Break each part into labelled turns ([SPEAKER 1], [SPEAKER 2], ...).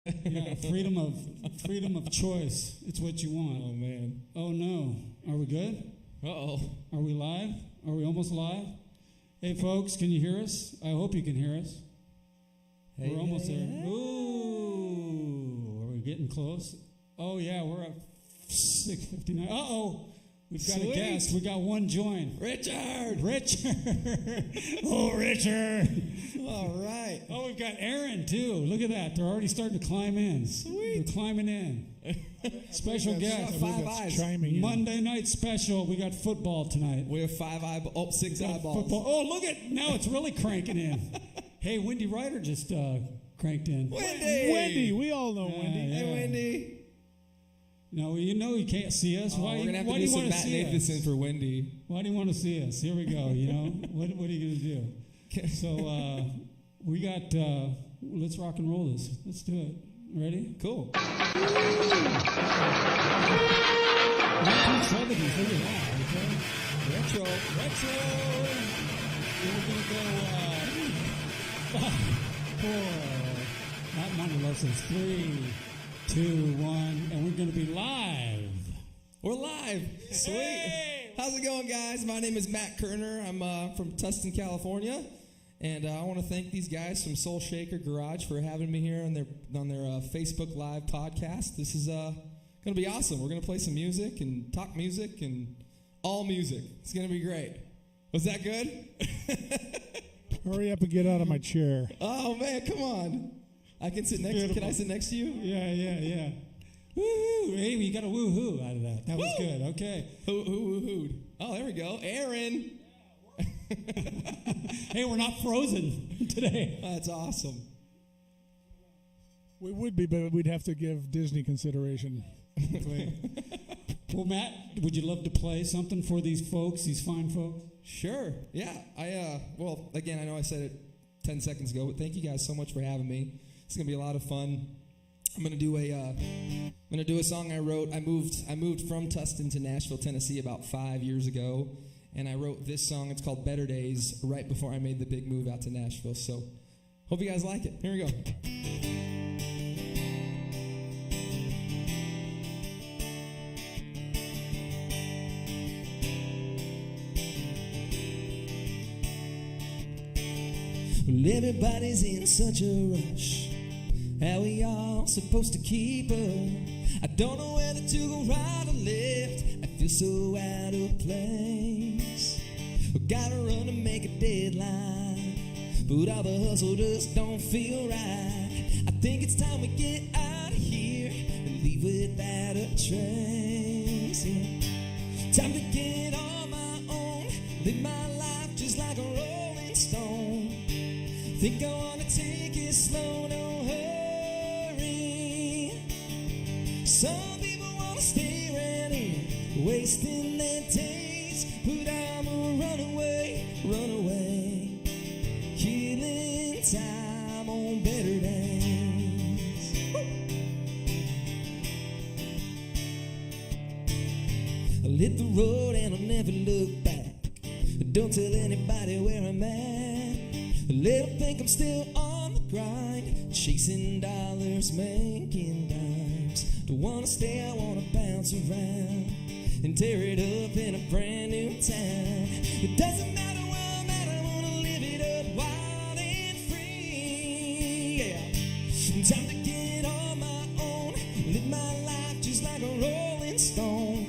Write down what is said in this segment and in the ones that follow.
[SPEAKER 1] Yeah, freedom of choice. It's what you want.
[SPEAKER 2] Oh, man.
[SPEAKER 1] Oh, no. Are we good?
[SPEAKER 2] Uh-oh.
[SPEAKER 1] Are we live? Are we almost live? Hey, folks, can you hear us? I hope you can hear us. We're almost there. Ooh, are we getting close? Oh, yeah, we're at 6:59. Uh-oh. We've got a guest. We got one join.
[SPEAKER 2] Richard!
[SPEAKER 1] Oh, Richard!
[SPEAKER 2] All right.
[SPEAKER 1] Oh, we've got Aaron, too. Look at that. They're already starting to climb in.
[SPEAKER 2] Sweet.
[SPEAKER 1] They're climbing in. Special guest.
[SPEAKER 2] Five eyes.
[SPEAKER 1] Monday night special. We got football tonight.
[SPEAKER 2] We have six eyeballs.
[SPEAKER 1] Football. Oh, look at, now it's really cranking in. Hey, Wendy Ryder just cranked in.
[SPEAKER 2] Wendy!
[SPEAKER 3] We all know Wendy.
[SPEAKER 1] Yeah.
[SPEAKER 2] Hey, Wendy.
[SPEAKER 1] No, you know you can't see us. Why
[SPEAKER 2] we're going to have
[SPEAKER 1] why
[SPEAKER 2] to
[SPEAKER 1] do
[SPEAKER 2] do
[SPEAKER 1] you
[SPEAKER 2] some
[SPEAKER 1] want to
[SPEAKER 2] Matt
[SPEAKER 1] see
[SPEAKER 2] Nathanson
[SPEAKER 1] us?
[SPEAKER 2] for Wendy.
[SPEAKER 1] Why do you want to see us? Here we go, you know. What are you going to do? So we got, let's rock and roll this. Let's do it. Ready?
[SPEAKER 2] Cool.
[SPEAKER 1] 1970s, look at that, okay?
[SPEAKER 2] Retro.
[SPEAKER 1] We're going to go 5, 4, not Monty Lessons, 3, 2, 1, and we're going to be live.
[SPEAKER 2] We're live. Sweet.
[SPEAKER 1] Hey!
[SPEAKER 2] How's it going, guys? My name is Matt Koerner. I'm from Tustin, California. And I want to thank these guys from Soul Shaker Garage for having me here on their Facebook Live podcast. This is going to be awesome. We're going to play some music and talk music and all music. It's going to be great. Was that good?
[SPEAKER 3] Hurry up and get out of my chair.
[SPEAKER 2] Oh, man, come on. I can sit next to you. Can I sit next to you?
[SPEAKER 1] Yeah. Woo-hoo. Hey, you got a woo-hoo out of that. That was good. Okay.
[SPEAKER 2] Who woohooed? Oh, there we go. Aaron.
[SPEAKER 1] Hey, we're not frozen today.
[SPEAKER 2] That's awesome.
[SPEAKER 3] We would be, but we'd have to give Disney consideration.
[SPEAKER 1] Well, Matt, would you love to play something for these folks, these fine folks?
[SPEAKER 2] Sure. Yeah. Well, again, I know I said it 10 seconds ago, but thank you guys so much for having me. It's gonna be a lot of fun. I'm gonna do a song I wrote. I moved from Tustin to Nashville, Tennessee about 5 years ago, and I wrote this song. It's called Better Days, right before I made the big move out to Nashville. So, hope you guys like it. Here we go. Well, everybody's in such a rush. How we all supposed to keep up? I don't know whether to go right or left. I feel so out of place. We gotta run to make a deadline, but all the hustle just don't feel right. I think it's time we get out of here and leave without a trace. Yeah. Time to get on my own, live my life just like a rolling stone. Think I wanna take it slow, no hurry. Some people wanna stay around here, wasting their days, but I'm a runaway, killing time on better days. Woo! I'll hit the road and I'll never look back. Don't tell anybody where I'm at. Let them think I'm still on the grind, chasing dollars, making dimes. Don't wanna stay, I wanna bounce around and tear it up in a brand new town. It doesn't matter where I'm at, I wanna live it up wild and free. Yeah, time to get on my own, live my life just like a rolling stone.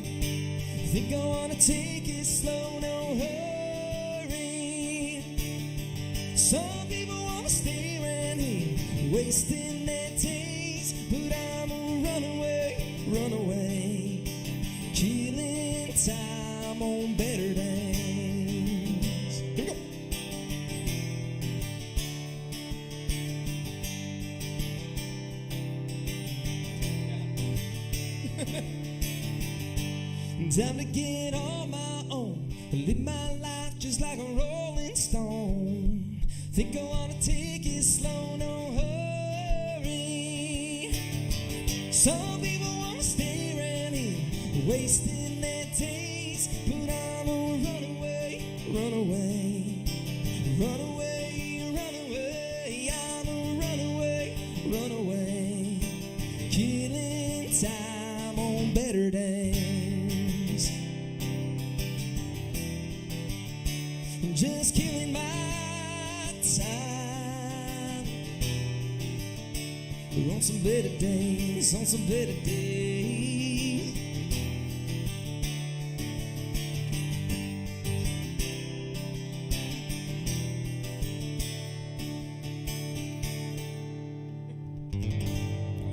[SPEAKER 2] Think I wanna take it slow, no hurry. Some people wanna stay around here, wasting their days, but I'm a runaway, killing time on better days. Here we go. Time to get on my own, live my life just like a rolling stone. Think I wanna take it slow, no hurry. Some people wanna stay around here, wasting their days, but I'm a runaway, I'm a runaway. better days. I'm just killing my time. We're on some better days, on some better days.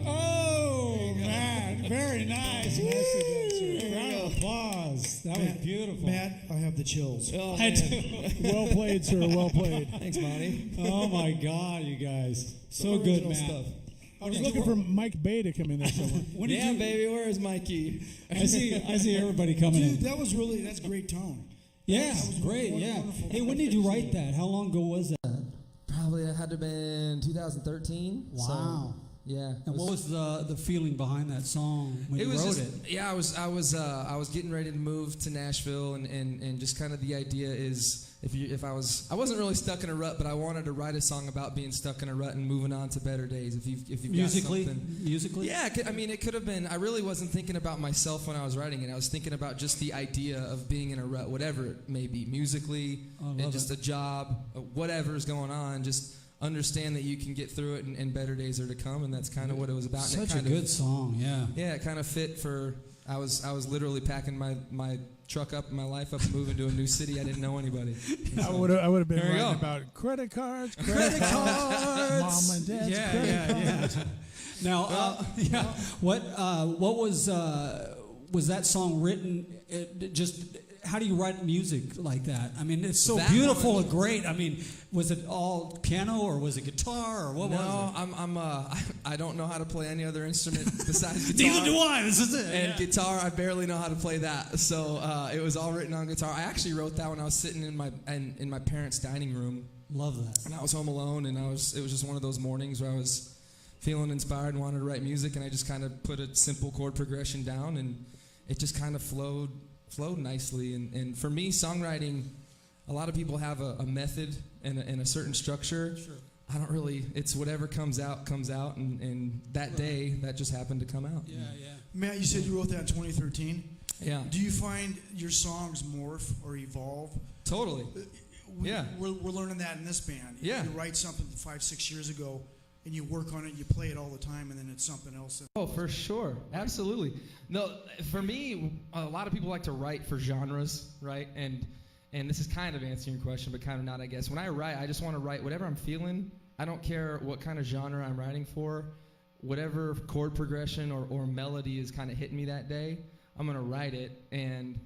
[SPEAKER 1] Oh, man. Very nice. Round of applause. That was beautiful.
[SPEAKER 4] Matt, I have the chills.
[SPEAKER 2] Oh,
[SPEAKER 1] I
[SPEAKER 2] man.
[SPEAKER 1] do.
[SPEAKER 3] Well played, sir. Well played.
[SPEAKER 2] Thanks, Monty.
[SPEAKER 1] Oh, my God, you guys. So
[SPEAKER 2] Some
[SPEAKER 1] good,
[SPEAKER 2] original
[SPEAKER 1] Matt.
[SPEAKER 2] stuff.
[SPEAKER 3] I was looking for Mike Bay to come in there somewhere.
[SPEAKER 1] When did
[SPEAKER 2] Yeah,
[SPEAKER 1] you,
[SPEAKER 2] baby, where is Mikey?
[SPEAKER 1] I see everybody coming
[SPEAKER 4] Dude,
[SPEAKER 1] in.
[SPEAKER 4] that's great tone.
[SPEAKER 1] Yeah,
[SPEAKER 4] that was
[SPEAKER 1] great, yeah.
[SPEAKER 4] wonderful.
[SPEAKER 1] Hey, when did you write that? How long ago was that?
[SPEAKER 2] Probably it had to have been 2013.
[SPEAKER 1] Wow.
[SPEAKER 2] So, yeah.
[SPEAKER 1] And what was the feeling behind that song when you wrote it?
[SPEAKER 2] Yeah, I was getting ready to move to Nashville, and just kind of the idea is I wasn't really stuck in a rut, but I wanted to write a song about being stuck in a rut and moving on to better days. If you've
[SPEAKER 1] Musically?
[SPEAKER 2] got something.
[SPEAKER 1] Musically?
[SPEAKER 2] Yeah, I mean, it could have been. I really wasn't thinking about myself when I was writing it. I was thinking about just the idea of being in a rut, whatever it may be, musically, and just a job, whatever's going on. Just understand that you can get through it, and better days are to come, and that's kind of what it was about. And
[SPEAKER 1] Such a good song, yeah.
[SPEAKER 2] Yeah, it kind of fit for. I was literally packing my truck up, my life up, and moving to a new city. I didn't know anybody.
[SPEAKER 3] I would have been
[SPEAKER 2] There you
[SPEAKER 3] writing
[SPEAKER 2] go.
[SPEAKER 3] about credit cards,
[SPEAKER 1] Credit cards.
[SPEAKER 3] mom and dad's
[SPEAKER 1] Yeah,
[SPEAKER 3] credit cards.
[SPEAKER 1] yeah. Now, what was that song written? Just how do you write music like that? I mean, it's so
[SPEAKER 2] That
[SPEAKER 1] beautiful
[SPEAKER 2] one-
[SPEAKER 1] and great. I mean, was it all piano or was it guitar or what was it?
[SPEAKER 2] I don't know how to play any other instrument besides guitar.
[SPEAKER 1] Neither do I. This is it.
[SPEAKER 2] And guitar, I barely know how to play that. So it was all written on guitar. I actually wrote that when I was sitting in my parents' dining room,
[SPEAKER 1] Love that.
[SPEAKER 2] and I was home alone, and it was just one of those mornings where I was feeling inspired and wanted to write music, and I just kind of put a simple chord progression down, and it just kind of flowed nicely. And for me, songwriting, a lot of people have a method and a certain structure.
[SPEAKER 1] Sure.
[SPEAKER 2] I don't really. It's whatever comes out, and that day, that just happened to come out.
[SPEAKER 1] Yeah, yeah.
[SPEAKER 4] Matt, you said you wrote that in 2013.
[SPEAKER 2] Yeah.
[SPEAKER 4] Do you find your songs morph or evolve?
[SPEAKER 2] Totally. Yeah.
[SPEAKER 4] We're learning that in this band.
[SPEAKER 2] Yeah.
[SPEAKER 4] You write something 5-6 years ago, and you work on it, you play it all the time, and then it's something else.
[SPEAKER 2] Oh, for sure. Absolutely. No, for me, a lot of people like to write for genres, right? And this is kind of answering your question, but kind of not, I guess. When I write, I just want to write whatever I'm feeling. I don't care what kind of genre I'm writing for. Whatever chord progression or melody is kind of hitting me that day, I'm going to write it, and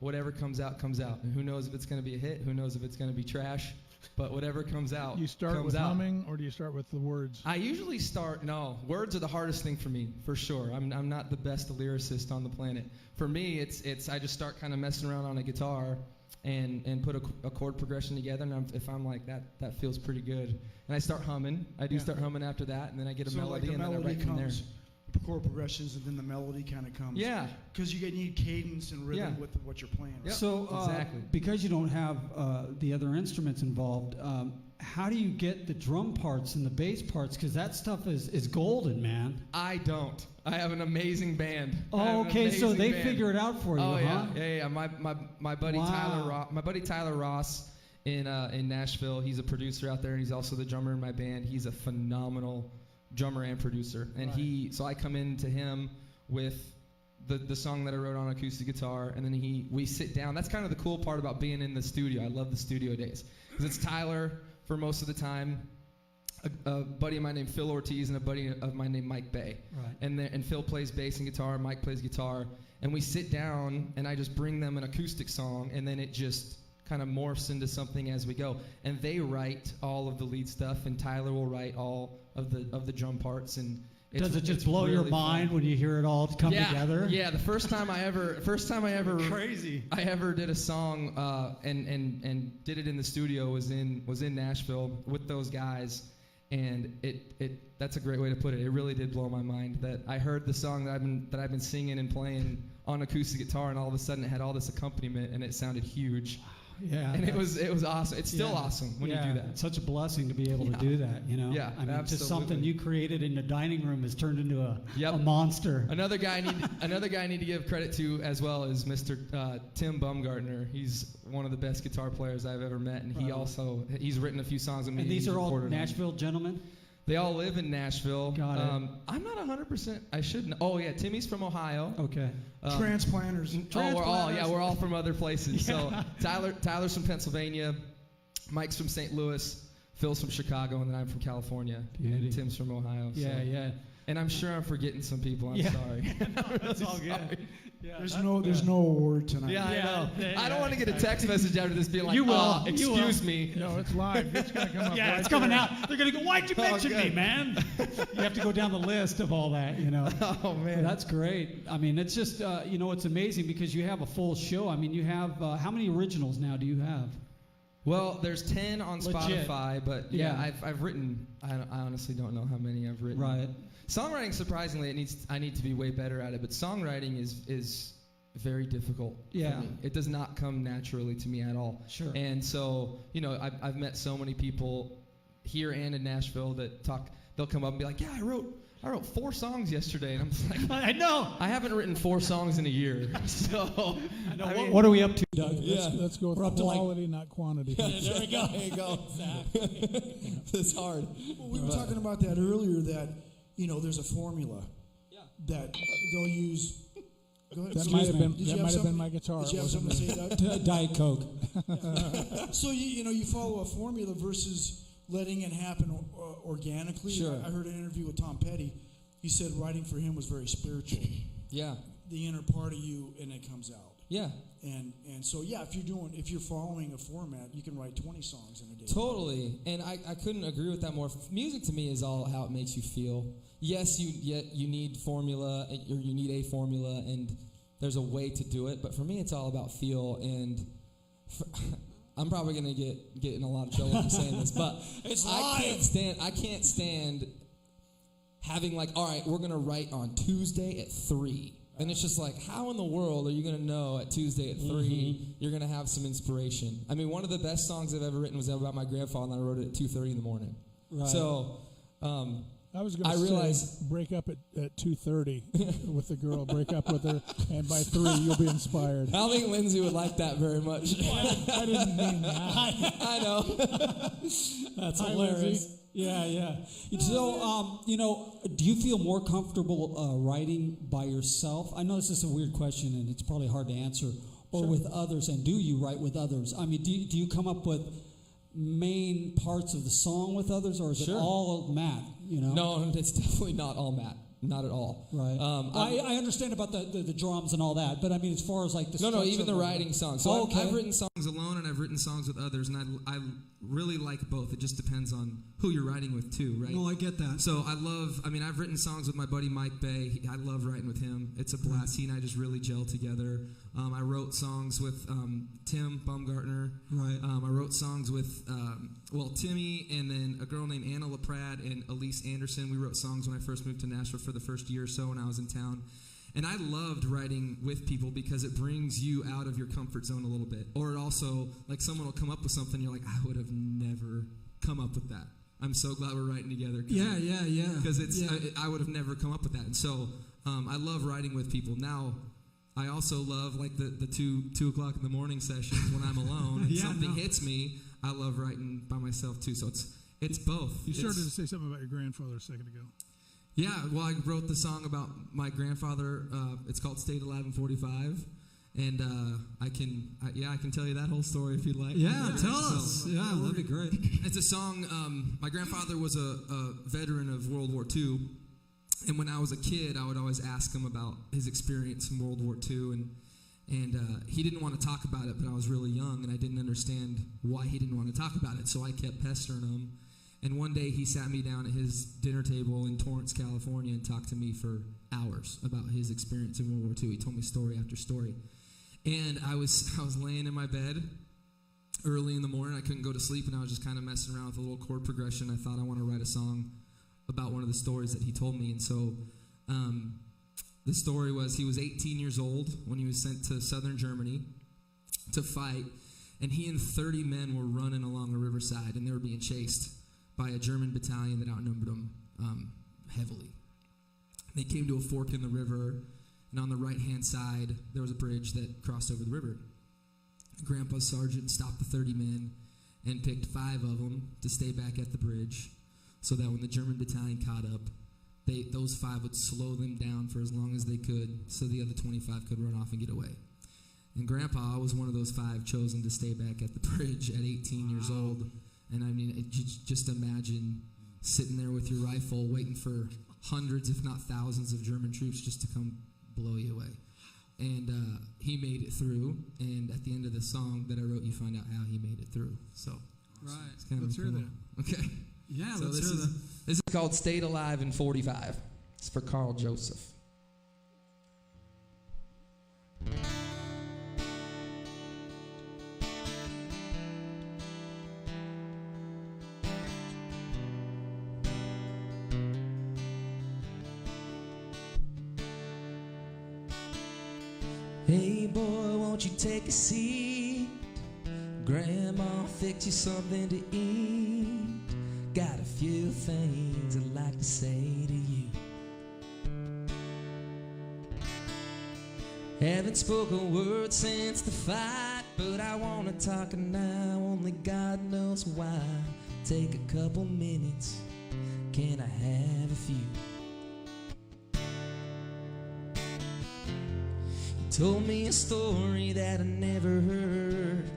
[SPEAKER 2] whatever comes out, comes out. And who knows if it's going to be a hit? Who knows if it's going to be trash? But whatever comes out,
[SPEAKER 3] You start
[SPEAKER 2] comes
[SPEAKER 3] with
[SPEAKER 2] out.
[SPEAKER 3] humming, or do you start with the words?
[SPEAKER 2] I usually start, words are the hardest thing for me, for sure. I'm not the best lyricist on the planet. For me, it's I just start kind of messing around on a guitar and put a chord progression together, and if I'm like, that feels pretty good. And I start humming. I do start humming after that, and then I get a
[SPEAKER 4] So
[SPEAKER 2] melody,
[SPEAKER 4] like
[SPEAKER 2] and
[SPEAKER 4] the
[SPEAKER 2] then I
[SPEAKER 4] melody
[SPEAKER 2] write from there.
[SPEAKER 4] comes, chord progressions, and then the melody kind of comes.
[SPEAKER 2] Yeah.
[SPEAKER 4] Because you need cadence and rhythm
[SPEAKER 2] Yeah.
[SPEAKER 4] with what you're playing. Right?
[SPEAKER 2] Yep.
[SPEAKER 1] So,
[SPEAKER 2] exactly.
[SPEAKER 1] because you don't have the other instruments involved, how do you get the drum parts and the bass parts? Because that stuff is golden, man.
[SPEAKER 2] I don't. I have an amazing band. I have
[SPEAKER 1] Oh,
[SPEAKER 2] an
[SPEAKER 1] okay. So
[SPEAKER 2] amazing
[SPEAKER 1] they
[SPEAKER 2] band.
[SPEAKER 1] figure it out for you,
[SPEAKER 2] Oh
[SPEAKER 1] huh?
[SPEAKER 2] yeah. My buddy
[SPEAKER 1] Wow.
[SPEAKER 2] Tyler Ross in Nashville. He's a producer out there, and he's also the drummer in my band. He's a phenomenal drummer and producer, and so I come into him with the song that I wrote on acoustic guitar, and then we sit down. That's kind of the cool part about being in the studio. I love the studio days because it's Tyler for most of the time, a buddy of mine named Phil Ortiz, and a buddy of mine named Mike Bay.
[SPEAKER 1] Right.
[SPEAKER 2] And Phil plays bass and guitar, Mike plays guitar, and we sit down, and I just bring them an acoustic song, and then it just kind of morphs into something as we go. And they write all of the lead stuff, and Tyler will write all of the drum parts. And
[SPEAKER 1] Does it just
[SPEAKER 2] it's
[SPEAKER 1] blow your
[SPEAKER 2] really
[SPEAKER 1] mind
[SPEAKER 2] fun.
[SPEAKER 1] when you hear it all come together?
[SPEAKER 2] Yeah, the first time I ever
[SPEAKER 1] Crazy.
[SPEAKER 2] I ever did a song and did it in the studio was in Nashville with those guys, and that's a great way to put it. It really did blow my mind that I heard the song that I've been singing and playing on acoustic guitar, and all of a sudden it had all this accompaniment, and it sounded huge.
[SPEAKER 1] Yeah,
[SPEAKER 5] and it was awesome. It's still awesome when you do that.
[SPEAKER 1] It's such a blessing to be able to do that, you know?
[SPEAKER 5] Yeah,
[SPEAKER 1] I mean,
[SPEAKER 5] absolutely.
[SPEAKER 1] just something you created in the dining room has turned into a monster.
[SPEAKER 5] Another guy I need to give credit to as well is Mr. Tim Baumgartner. He's one of the best guitar players I've ever met, and he's written a few songs with me.
[SPEAKER 1] And these are all Nashville gentlemen?
[SPEAKER 5] They all live in Nashville.
[SPEAKER 1] Got it.
[SPEAKER 5] I'm not 100%. I shouldn't. Oh yeah, Timmy's from Ohio.
[SPEAKER 1] Okay.
[SPEAKER 4] Transplanters.
[SPEAKER 5] We're all from other places. So Tyler's from Pennsylvania, Mike's from St. Louis, Phil's from Chicago, and then I'm from California. And Tim's from Ohio.
[SPEAKER 1] Yeah.
[SPEAKER 5] And I'm sure I'm forgetting some people. I'm sorry.
[SPEAKER 1] That's all good. Yeah,
[SPEAKER 4] there's no award tonight.
[SPEAKER 5] Yeah, I know. I don't want to get a text message after this being like,
[SPEAKER 1] you will.
[SPEAKER 5] Excuse me.
[SPEAKER 3] No, it's live. It's going to come up.
[SPEAKER 1] Yeah,
[SPEAKER 3] right
[SPEAKER 1] it's coming
[SPEAKER 3] there.
[SPEAKER 1] out. They're going to go, why'd you mention me, man? You have to go down the list of all that, you know.
[SPEAKER 5] Oh, man.
[SPEAKER 1] That's great. I mean, it's just, it's amazing because you have a full show. I mean, you have, how many originals now do you have?
[SPEAKER 5] Well, there's 10 on
[SPEAKER 1] Legit.
[SPEAKER 5] Spotify, but I've written, I honestly don't know how many I've written.
[SPEAKER 1] Right.
[SPEAKER 5] Songwriting, surprisingly, I need to be way better at it, but songwriting is very difficult for me. It does not come naturally to me at all.
[SPEAKER 1] Sure.
[SPEAKER 5] And so, I've met so many people here and in Nashville that they'll come up and be like, yeah, I wrote 4 songs yesterday, and I'm just like,
[SPEAKER 1] I know.
[SPEAKER 5] I haven't written 4 songs in a year. So,
[SPEAKER 1] what are we up to, Doug?
[SPEAKER 3] Let's go with
[SPEAKER 1] We're up to
[SPEAKER 3] quality, not quantity.
[SPEAKER 1] There we go.
[SPEAKER 5] There you go. It's hard.
[SPEAKER 4] Well, we were talking about that earlier, that, there's a formula that they'll use. Go ahead.
[SPEAKER 3] That might have been my guitar.
[SPEAKER 4] Did you have something to say, Doug?
[SPEAKER 1] Diet Coke.
[SPEAKER 4] So, you follow a formula versus letting it happen organically.
[SPEAKER 5] Sure.
[SPEAKER 4] I heard an interview with Tom Petty. He said writing for him was very spiritual.
[SPEAKER 5] Yeah.
[SPEAKER 4] The inner part of you, and it comes out.
[SPEAKER 5] Yeah.
[SPEAKER 4] And so, if you're following a format, you can write 20 songs in a day.
[SPEAKER 5] Totally. And I couldn't agree with that more. Music to me is all how it makes you feel. Yes, you need formula, or you need a formula, and there's a way to do it. But for me, it's all about feel. And I'm probably gonna get in a lot of trouble for saying this, but I can't stand having like, all right, we're gonna write on Tuesday at 3. And it's just like, how in the world are you going to know at Tuesday at 3 you're going to have some inspiration? I mean, one of the best songs I've ever written was about my grandfather, and I wrote it at 2:30 in the morning.
[SPEAKER 1] Right.
[SPEAKER 5] So,
[SPEAKER 3] I was going to say, break up at 2:30 with the girl, break up with her, and by 3 you'll be inspired.
[SPEAKER 5] I don't think Lindsay would like that very much.
[SPEAKER 3] I didn't mean that.
[SPEAKER 5] I know.
[SPEAKER 1] That's
[SPEAKER 3] Hi,
[SPEAKER 1] hilarious.
[SPEAKER 3] Lindsay.
[SPEAKER 1] Yeah. So, do you feel more comfortable writing by yourself? I know this is a weird question, and it's probably hard to answer. Or with others, and do you write with others? I mean, do you come up with main parts of the song with others, or is it all Matt?
[SPEAKER 5] No, it's definitely not all Matt. Not at all.
[SPEAKER 1] Right. I understand about the drums and all that, but I mean, as far as like the
[SPEAKER 5] No, even the writing songs. So
[SPEAKER 1] okay.
[SPEAKER 5] I've written songs alone, and I've written songs with others, and I really like both. It just depends on who you're writing with too, right?
[SPEAKER 1] No, I get that.
[SPEAKER 5] So I've written songs with my buddy Mike Bay. I love writing with him. It's a blast. He and I just really gel together. I wrote songs with Tim Baumgartner.
[SPEAKER 1] Right.
[SPEAKER 5] I wrote songs with Timmy, and then a girl named Anna LaPrade and Elise Anderson. We wrote songs when I first moved to Nashville for the first year or so when I was in town. And I loved writing with people because it brings you out of your comfort zone a little bit. Or it also, like, someone will come up with something, you're like, I would have never come up with that. I'm so glad we're writing together.
[SPEAKER 1] Yeah.
[SPEAKER 5] Because I would have never come up with that. And so I love writing with people. Now, I also love, like, the 2 o'clock in the morning sessions when I'm alone and something hits me. I love writing by myself, too. So it's both.
[SPEAKER 3] You started to say something about your grandfather a second ago.
[SPEAKER 5] Yeah, well, I wrote the song about my grandfather. It's called Stayin Alive in 45, and I can tell you that whole story if you'd like.
[SPEAKER 1] Yeah, tell us. Yeah, that'd be great.
[SPEAKER 5] It's a song. My grandfather was a veteran of World War II, and when I was a kid, I would always ask him about his experience in World War II, and he didn't want to talk about it, but I was really young, and I didn't understand why he didn't want to talk about it, so I kept pestering him. And one day he sat me down at his dinner table in Torrance, California, and talked to me for hours about his experience in World War II. He told me story after story. And I was laying in my bed early in the morning. I couldn't go to sleep, and I was just kind of messing around with a little chord progression. I thought I want to write a song about one of the stories that he told me. And so the story was he was 18 years old when he was sent to southern Germany to fight. and he and 30 men were running along a riverside, and they were being chased by a German battalion that outnumbered them heavily. They came to a fork in the river, and on the right-hand side, there was a bridge that crossed over the river. Grandpa's sergeant stopped the 30 men and picked 5 of them to stay back at the bridge so that when the German battalion caught up, those 5 would slow them down for as long as they could so the other 25 could run off and get away. And Grandpa was one of those 5 chosen to stay back at the bridge at 18 years old. And I mean, just imagine sitting there with your rifle waiting for hundreds, if not thousands, of German troops just to come blow you away. And he made it through. And at the end of the song that I wrote, you find out how he made it through. So,
[SPEAKER 6] right.
[SPEAKER 5] It's kind
[SPEAKER 6] Let's
[SPEAKER 5] of
[SPEAKER 6] hear
[SPEAKER 5] cool.
[SPEAKER 6] that.
[SPEAKER 5] Okay.
[SPEAKER 6] Yeah,
[SPEAKER 5] So
[SPEAKER 6] let's
[SPEAKER 5] this
[SPEAKER 6] hear that.
[SPEAKER 5] This is called Stayin Alive in 45. It's for Carl Joseph.
[SPEAKER 2] Hey boy, won't you take a seat? Grandma fix you something to eat. Got a few things I'd like to say to you. Haven't spoken a word since the fight, but I wanna talk now, only God knows why. Take a couple minutes, can I have a few? Told me a story that I never heard,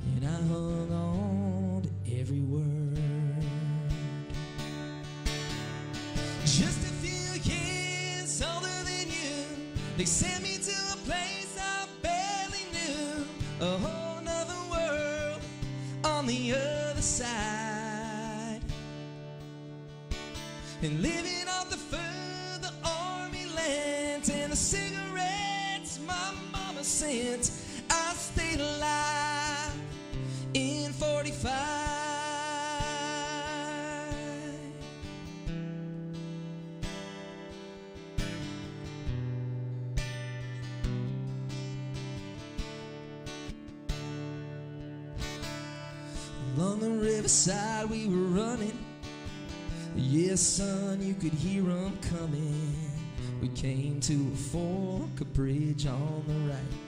[SPEAKER 2] and I hung on to every word. Just a few years older than you, they sent me to a place I barely knew, a whole nother world on the other side, and living off the food, and the cigarettes my mama sent, I stayed alive in 45. Along the riverside we were running. Yes, son, you could hear 'em coming. We came to a fork, a bridge on the right.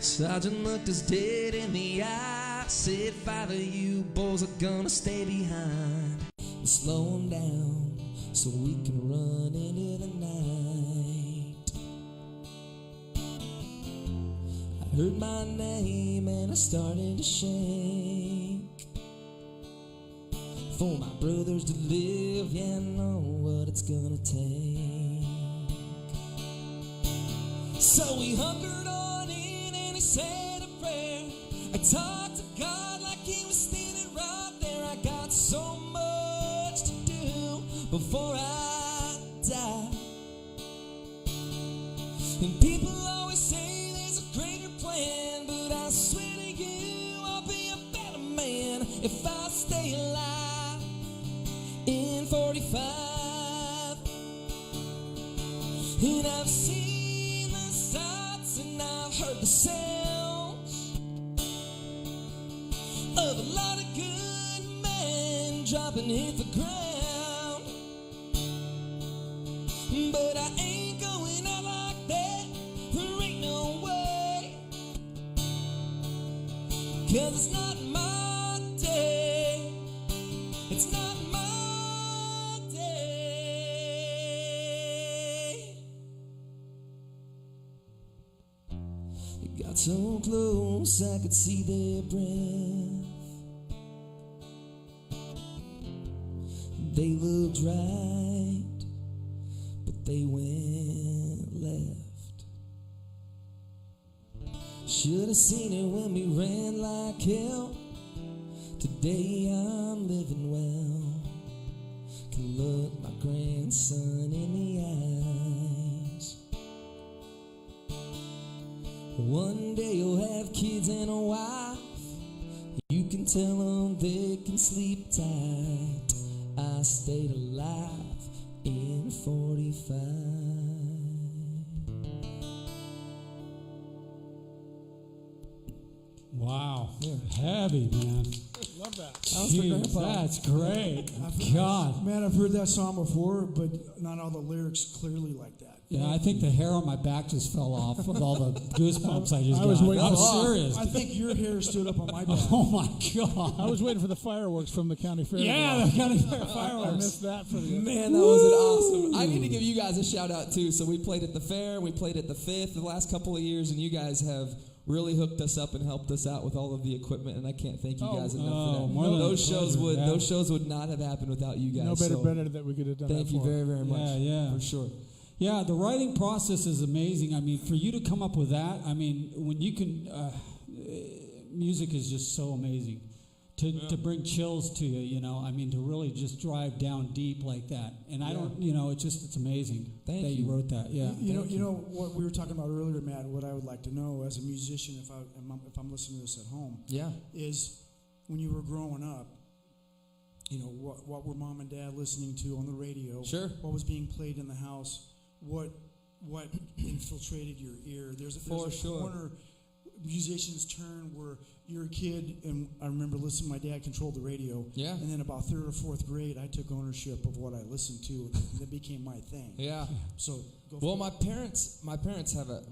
[SPEAKER 2] Sergeant looked us dead in the eye, said, 5 of you boys are gonna stay behind and slow 'em down so we can run into the night. I heard my name and I started to shake. For my brothers to live, yeah, I know what it's gonna take. So we hunkered on in and he said a prayer. I talked to God like he was standing right there. I got so much to do before I die. And people always say there's a greater plan, but I swear to you I'll be a better man if I stay alive in 45. And I've seen the sights and I've heard the sounds of a lot of good men dropping hit the ground. But I ain't going out like that, there ain't no way, 'cause it's not my day, it's not my day. They got so close I could see their breath. They looked right, but they went left. Should have seen it when we ran like hell. Today I'm living well. Can look my grandson in the eyes. One day you'll have kids and a wife. You can tell them they can sleep tight. I stayed alive in 45.
[SPEAKER 1] Wow. Heavy, man.
[SPEAKER 3] Love that.
[SPEAKER 1] Jeez, that's great. God.
[SPEAKER 4] Man, I've heard that song before, but not all the lyrics clearly like that.
[SPEAKER 1] Yeah, I think the hair on my back just fell off with all the goosebumps I just
[SPEAKER 3] I was
[SPEAKER 1] got.
[SPEAKER 3] waiting
[SPEAKER 1] I'm
[SPEAKER 3] for-
[SPEAKER 1] serious.
[SPEAKER 4] I think your hair stood up on my back.
[SPEAKER 1] Oh my God.
[SPEAKER 3] I was waiting for the fireworks from the county fair.
[SPEAKER 1] Yeah, the county fair
[SPEAKER 3] I
[SPEAKER 1] fireworks.
[SPEAKER 3] missed that for the
[SPEAKER 6] Man, that was an awesome. I need to give you guys a shout out too. So we played at the fair, we played at the Fifth the last couple of years, and you guys have really hooked us up and helped us out with all of the equipment, and I can't thank you guys enough for that.
[SPEAKER 1] more than
[SPEAKER 6] Those
[SPEAKER 1] a
[SPEAKER 6] shows
[SPEAKER 1] pleasure,
[SPEAKER 6] would
[SPEAKER 1] yeah.
[SPEAKER 6] those shows would not have happened without you guys.
[SPEAKER 3] no better
[SPEAKER 6] so
[SPEAKER 3] better that we could have done
[SPEAKER 6] thank
[SPEAKER 3] that
[SPEAKER 6] you
[SPEAKER 3] for.
[SPEAKER 6] very, very much.
[SPEAKER 1] Yeah.
[SPEAKER 6] For sure.
[SPEAKER 1] Yeah, the writing process is amazing. I mean, for you to come up with that, I mean, when you can, music is just so amazing. To bring chills to you, you know, I mean, to really just drive down deep like that. And I don't, you know, it's amazing that you wrote that. Yeah.
[SPEAKER 4] You know what we were talking about earlier, Matt. What I would like to know as a musician, if I'm listening to this at home, is when you were growing up, you know, what were mom and dad listening to on the radio?
[SPEAKER 6] Sure.
[SPEAKER 4] What was being played in the house? What infiltrated your ear? There's a corner musician's turn where you're a kid, and I remember listening. My dad controlled the radio.
[SPEAKER 6] Yeah.
[SPEAKER 4] And then about third or fourth grade, I took ownership of what I listened to, and that became my thing.
[SPEAKER 6] Yeah.
[SPEAKER 4] So go
[SPEAKER 6] Well,
[SPEAKER 4] for it.
[SPEAKER 6] my parents had a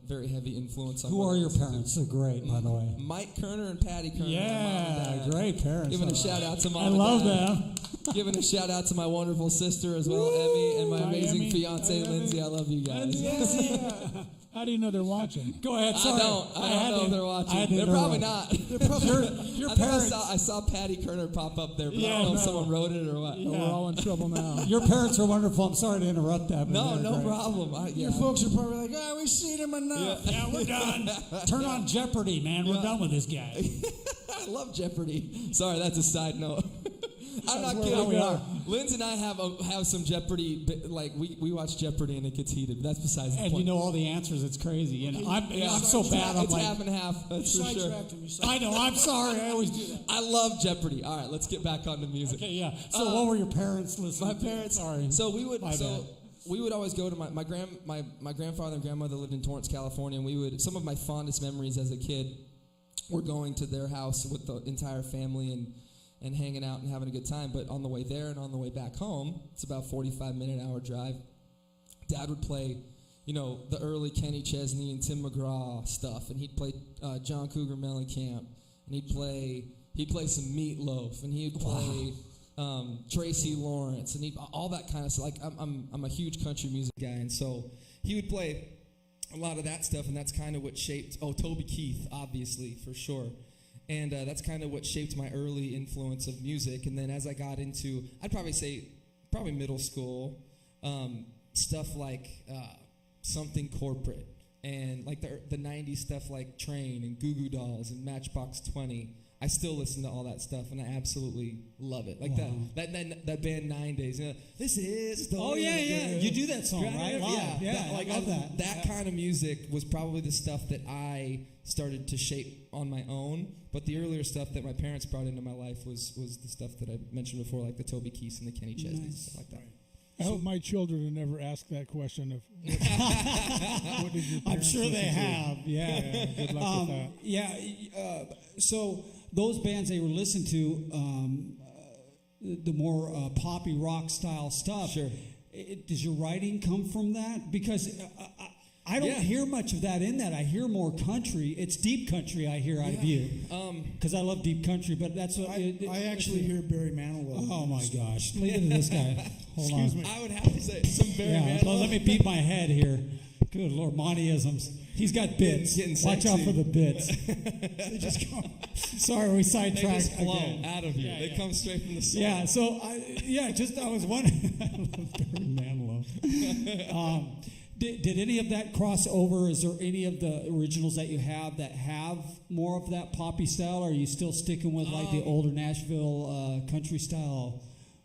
[SPEAKER 6] very heavy influence on.
[SPEAKER 1] Who
[SPEAKER 6] what
[SPEAKER 1] are
[SPEAKER 6] I
[SPEAKER 1] your
[SPEAKER 6] listened to.
[SPEAKER 1] parents? They're great, by the way.
[SPEAKER 6] Mike Koerner and Patty Koerner.
[SPEAKER 1] Yeah,
[SPEAKER 6] my mom and dad.
[SPEAKER 1] great parents.
[SPEAKER 6] Giving a shout out to mom
[SPEAKER 1] I
[SPEAKER 6] and
[SPEAKER 1] love
[SPEAKER 6] dad.
[SPEAKER 1] them.
[SPEAKER 6] Giving a shout out to my wonderful sister as well, Emmy, and my
[SPEAKER 3] Hi,
[SPEAKER 6] amazing
[SPEAKER 3] Emmy.
[SPEAKER 6] fiance,
[SPEAKER 3] Hi, Emmy.
[SPEAKER 6] Lindsay. I love you guys.
[SPEAKER 3] How do you know they're watching?
[SPEAKER 1] Go ahead. Sorry.
[SPEAKER 6] I don't know if they're watching. They're probably not.
[SPEAKER 1] Your
[SPEAKER 6] I think
[SPEAKER 1] parents.
[SPEAKER 6] I saw Patty Koerner pop up there, but I
[SPEAKER 1] Yeah,
[SPEAKER 6] don't know if
[SPEAKER 1] no.
[SPEAKER 6] someone wrote it or what.
[SPEAKER 3] Oh, we're all in trouble now.
[SPEAKER 1] Your parents are wonderful. I'm sorry to interrupt that. But
[SPEAKER 6] No,
[SPEAKER 1] they're
[SPEAKER 6] no
[SPEAKER 1] great.
[SPEAKER 6] problem.
[SPEAKER 4] Your folks are probably like, oh, we've seen him enough.
[SPEAKER 1] Yeah, we're done. Turn on Jeopardy, man. We're done with this guy.
[SPEAKER 6] I love Jeopardy. Sorry, that's a side note. I'm not
[SPEAKER 1] where
[SPEAKER 6] kidding.
[SPEAKER 1] we are.
[SPEAKER 6] Linz and I have some Jeopardy. Like we watch Jeopardy and it gets heated. But that's besides the
[SPEAKER 1] And
[SPEAKER 6] point.
[SPEAKER 1] you know all the answers. It's crazy. And I'm so
[SPEAKER 6] It's
[SPEAKER 1] bad. I'm
[SPEAKER 6] It's
[SPEAKER 1] like,
[SPEAKER 6] half and half. That's for sure.
[SPEAKER 4] Sidetracked him.
[SPEAKER 1] I know. I'm sorry. I always do that.
[SPEAKER 6] I love Jeopardy. All right, let's get back on to music.
[SPEAKER 1] Okay, yeah. So what were your parents listening
[SPEAKER 6] My
[SPEAKER 1] to?
[SPEAKER 6] parents.
[SPEAKER 1] Sorry.
[SPEAKER 6] So we would.
[SPEAKER 1] My bad.
[SPEAKER 6] We would always go to my grandfather and grandmother lived in Torrance, California, and we would. Some of my fondest memories as a kid were going to their house with the entire family and hanging out and having a good time. But on the way there and on the way back home, it's about 45-minute hour drive. Dad would play, you know, the early Kenny Chesney and Tim McGraw stuff, and he'd play John Cougar Mellencamp, and he'd play some Meatloaf, and he'd play Tracy Lawrence, and all that kind of stuff. Like I'm a huge country music guy, and so he would play a lot of that stuff, and that's kind of what shaped. Oh, Toby Keith, obviously, for sure. And that's kind of what shaped my early influence of music. And then as I got into, I'd probably say, middle school, stuff like Something Corporate, and like the 90s stuff like Train and Goo Goo Dolls and Matchbox 20. I still listen to all that stuff, and I absolutely love it. Like that band 9 Days. You know, this is the
[SPEAKER 1] Oh, yeah, yeah. You do that song, right? Live. Yeah,
[SPEAKER 6] like
[SPEAKER 1] I love that.
[SPEAKER 6] That kind of music was probably the stuff that I started to shape on my own. But the earlier stuff that my parents brought into my life was the stuff that I mentioned before, like the Toby Keith and the Kenny Chesney, stuff like that.
[SPEAKER 3] I hope my children have never asked that question of what did your
[SPEAKER 1] I'm
[SPEAKER 3] parents
[SPEAKER 1] sure they
[SPEAKER 3] listen to?
[SPEAKER 1] have. Yeah.
[SPEAKER 3] Good luck with that.
[SPEAKER 1] Yeah. So those bands they were listening to, the more poppy rock style stuff.
[SPEAKER 6] Sure.
[SPEAKER 1] Does your writing come from that? Because I don't hear much of that in that. I hear more country. It's deep country I hear out of you. Because I love deep country, but that's what
[SPEAKER 4] I actually hear Barry Manilow.
[SPEAKER 1] Oh my gosh! Look at this guy. Hold
[SPEAKER 3] Excuse
[SPEAKER 1] on.
[SPEAKER 3] me.
[SPEAKER 6] I would have to say some very
[SPEAKER 1] Well, let me beat my head here. Good Lord, Montyisms. He's got bits.
[SPEAKER 6] Getting
[SPEAKER 1] Watch out
[SPEAKER 6] sexy.
[SPEAKER 1] for the bits. They just come. Sorry, we
[SPEAKER 6] They
[SPEAKER 1] sidetracked
[SPEAKER 6] just flow
[SPEAKER 1] again.
[SPEAKER 6] out of you. They come straight from the soul.
[SPEAKER 1] Yeah, so I was wondering. I love Barry Manilow. Did any of that cross over? Is there any of the originals that you have that have more of that poppy style? Or are you still sticking with like the older Nashville country style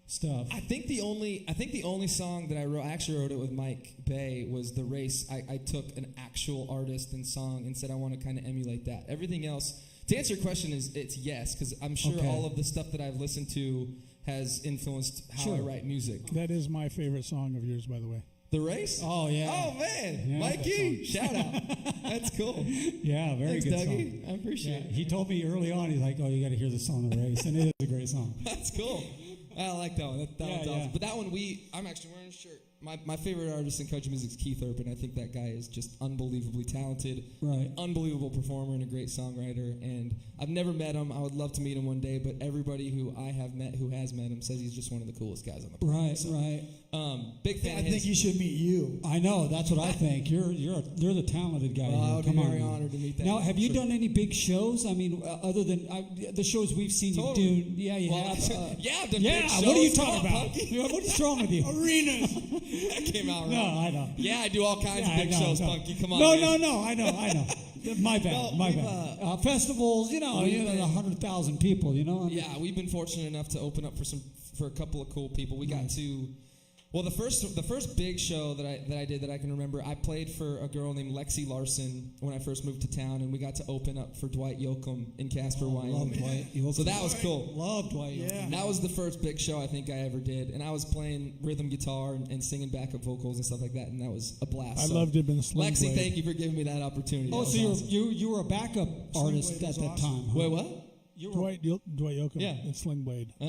[SPEAKER 1] stuff?
[SPEAKER 6] I think the only song that I wrote, I actually wrote it with Mike Bay, was The Race. I took an actual artist and song and said I want to kind of emulate that. Everything else, to answer your question, it's yes, because I'm sure all of the stuff that I've listened to has influenced how I write music.
[SPEAKER 3] That is my favorite song of yours, by the way.
[SPEAKER 6] The race?
[SPEAKER 1] Oh, yeah.
[SPEAKER 6] Oh, man.
[SPEAKER 1] Yeah,
[SPEAKER 6] Mikey, shout out. That's cool.
[SPEAKER 1] Yeah, very
[SPEAKER 6] Thanks,
[SPEAKER 1] good
[SPEAKER 6] Dougie.
[SPEAKER 1] song.
[SPEAKER 6] I appreciate it.
[SPEAKER 1] He told me early on, he's like, oh, you got to hear the song, The Race. And it is a great song.
[SPEAKER 6] That's cool. I like that one. That one's awesome. But that one, I'm actually wearing a shirt. My favorite artist in country music is Keith Urban. I think that guy is just unbelievably talented,
[SPEAKER 1] Right.
[SPEAKER 6] unbelievable performer, and a great songwriter. And I've never met him. I would love to meet him one day. But everybody who I have met who has met him says he's just one of the coolest guys on the planet.
[SPEAKER 1] Right,
[SPEAKER 6] So,
[SPEAKER 1] right.
[SPEAKER 6] Big fan.
[SPEAKER 4] I think he should meet you.
[SPEAKER 1] I know, that's what I think. You're the talented guy.
[SPEAKER 6] Well,
[SPEAKER 1] here.
[SPEAKER 6] I would be
[SPEAKER 1] Come on,
[SPEAKER 6] very
[SPEAKER 1] man.
[SPEAKER 6] honored to meet that.
[SPEAKER 1] Now, have you
[SPEAKER 6] Sure.
[SPEAKER 1] done any big shows? I mean, other than the shows we've seen
[SPEAKER 6] Totally.
[SPEAKER 1] you do. Yeah, you
[SPEAKER 6] Well,
[SPEAKER 1] have.
[SPEAKER 6] yeah, I've done
[SPEAKER 1] Yeah,
[SPEAKER 6] big shows.
[SPEAKER 1] what are you
[SPEAKER 6] Come
[SPEAKER 1] talking
[SPEAKER 6] on,
[SPEAKER 1] about?
[SPEAKER 6] Punky.
[SPEAKER 1] What is wrong with you?
[SPEAKER 4] Arenas.
[SPEAKER 6] That came out
[SPEAKER 1] No,
[SPEAKER 6] wrong.
[SPEAKER 1] I know.
[SPEAKER 6] Yeah, I do all kinds
[SPEAKER 1] Yeah,
[SPEAKER 6] of big
[SPEAKER 1] I know,
[SPEAKER 6] shows,
[SPEAKER 1] no.
[SPEAKER 6] Punky. Come on,
[SPEAKER 1] No,
[SPEAKER 6] man.
[SPEAKER 1] no, I know. My bad,
[SPEAKER 6] No,
[SPEAKER 1] my
[SPEAKER 6] we've,
[SPEAKER 1] bad. Festivals,
[SPEAKER 6] we've
[SPEAKER 1] 100,000 people,
[SPEAKER 6] Yeah, we've been fortunate enough to open up for a couple of cool people. We got to, well, the first big show that I did that I can remember, I played for a girl named Lexi Larson when I first moved to town, and we got to open up for Dwight Yoakam in Casper, Wyoming.
[SPEAKER 1] Love Dwight Yoakam.
[SPEAKER 6] So that was cool.
[SPEAKER 1] Love Dwight
[SPEAKER 4] Yeah.
[SPEAKER 1] Yoakam.
[SPEAKER 6] That was the first big show I think I ever did, and I was playing rhythm guitar and singing backup vocals and stuff like that, and that was a blast.
[SPEAKER 3] I
[SPEAKER 6] So,
[SPEAKER 3] loved it in Sling
[SPEAKER 6] Lexi,
[SPEAKER 3] Blade.
[SPEAKER 6] thank you for giving me that opportunity.
[SPEAKER 1] Oh,
[SPEAKER 6] That
[SPEAKER 1] so
[SPEAKER 6] was awesome.
[SPEAKER 1] you were a backup artist
[SPEAKER 4] Blade
[SPEAKER 1] at
[SPEAKER 4] was
[SPEAKER 1] that
[SPEAKER 4] awesome.
[SPEAKER 1] time. Huh?
[SPEAKER 6] Wait, what?
[SPEAKER 1] You were,
[SPEAKER 3] Dwight Yoakam
[SPEAKER 6] Yeah.
[SPEAKER 3] in Sling Blade.
[SPEAKER 6] Ah,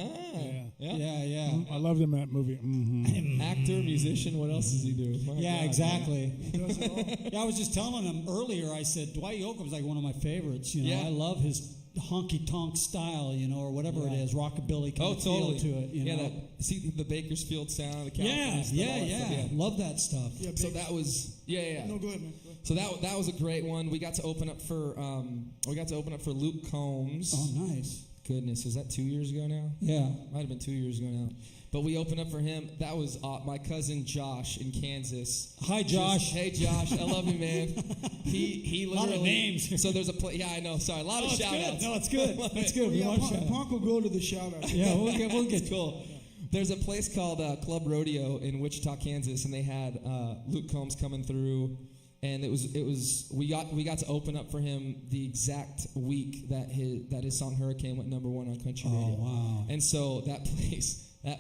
[SPEAKER 3] Yeah.
[SPEAKER 1] yeah.
[SPEAKER 3] I loved him in that movie. Mm-hmm.
[SPEAKER 6] Actor, musician, what else does he do? My
[SPEAKER 1] Yeah,
[SPEAKER 6] God,
[SPEAKER 1] exactly.
[SPEAKER 4] He does it all.
[SPEAKER 1] Yeah, I was just telling him earlier. I said Dwight Yoakam's like one of my favorites.
[SPEAKER 6] Yeah.
[SPEAKER 1] I love his honky tonk style, or whatever it
[SPEAKER 6] Yeah.
[SPEAKER 1] is, rockabilly kind
[SPEAKER 6] Oh,
[SPEAKER 1] of feel
[SPEAKER 6] totally.
[SPEAKER 1] to it. You know?
[SPEAKER 6] See the Bakersfield sound, the
[SPEAKER 1] Yeah,
[SPEAKER 6] California stuff, all that stuff,
[SPEAKER 1] Love that stuff.
[SPEAKER 4] Yeah,
[SPEAKER 6] So
[SPEAKER 4] big-
[SPEAKER 6] that was yeah.
[SPEAKER 4] No, go ahead, man. Go ahead.
[SPEAKER 6] So that was a great one. We got to open up for Luke Combs.
[SPEAKER 1] Oh, nice.
[SPEAKER 6] Goodness, was that 2 years ago now?
[SPEAKER 1] Yeah.
[SPEAKER 6] Might have been 2 years ago now. But we opened up for him. That was my cousin Josh in Kansas.
[SPEAKER 1] Hi, Josh.
[SPEAKER 6] Hey, Josh. I love you, man. He
[SPEAKER 1] A lot of
[SPEAKER 6] literally.
[SPEAKER 1] names.
[SPEAKER 6] So there's a play. Yeah, I know. Sorry, a lot of
[SPEAKER 1] it's
[SPEAKER 6] shout
[SPEAKER 1] good.
[SPEAKER 6] outs.
[SPEAKER 1] No, it's good. It's good. We
[SPEAKER 4] Yeah,
[SPEAKER 1] want to shout out.
[SPEAKER 4] Punk will go to the shout out.
[SPEAKER 1] Yeah, we'll get
[SPEAKER 6] It's cool. There's a place called Club Rodeo in Wichita, Kansas, and they had Luke Combs coming through, and it was we got to open up for him the exact week that his song Hurricane went #1 on country radio.
[SPEAKER 1] Oh, wow.
[SPEAKER 6] And so that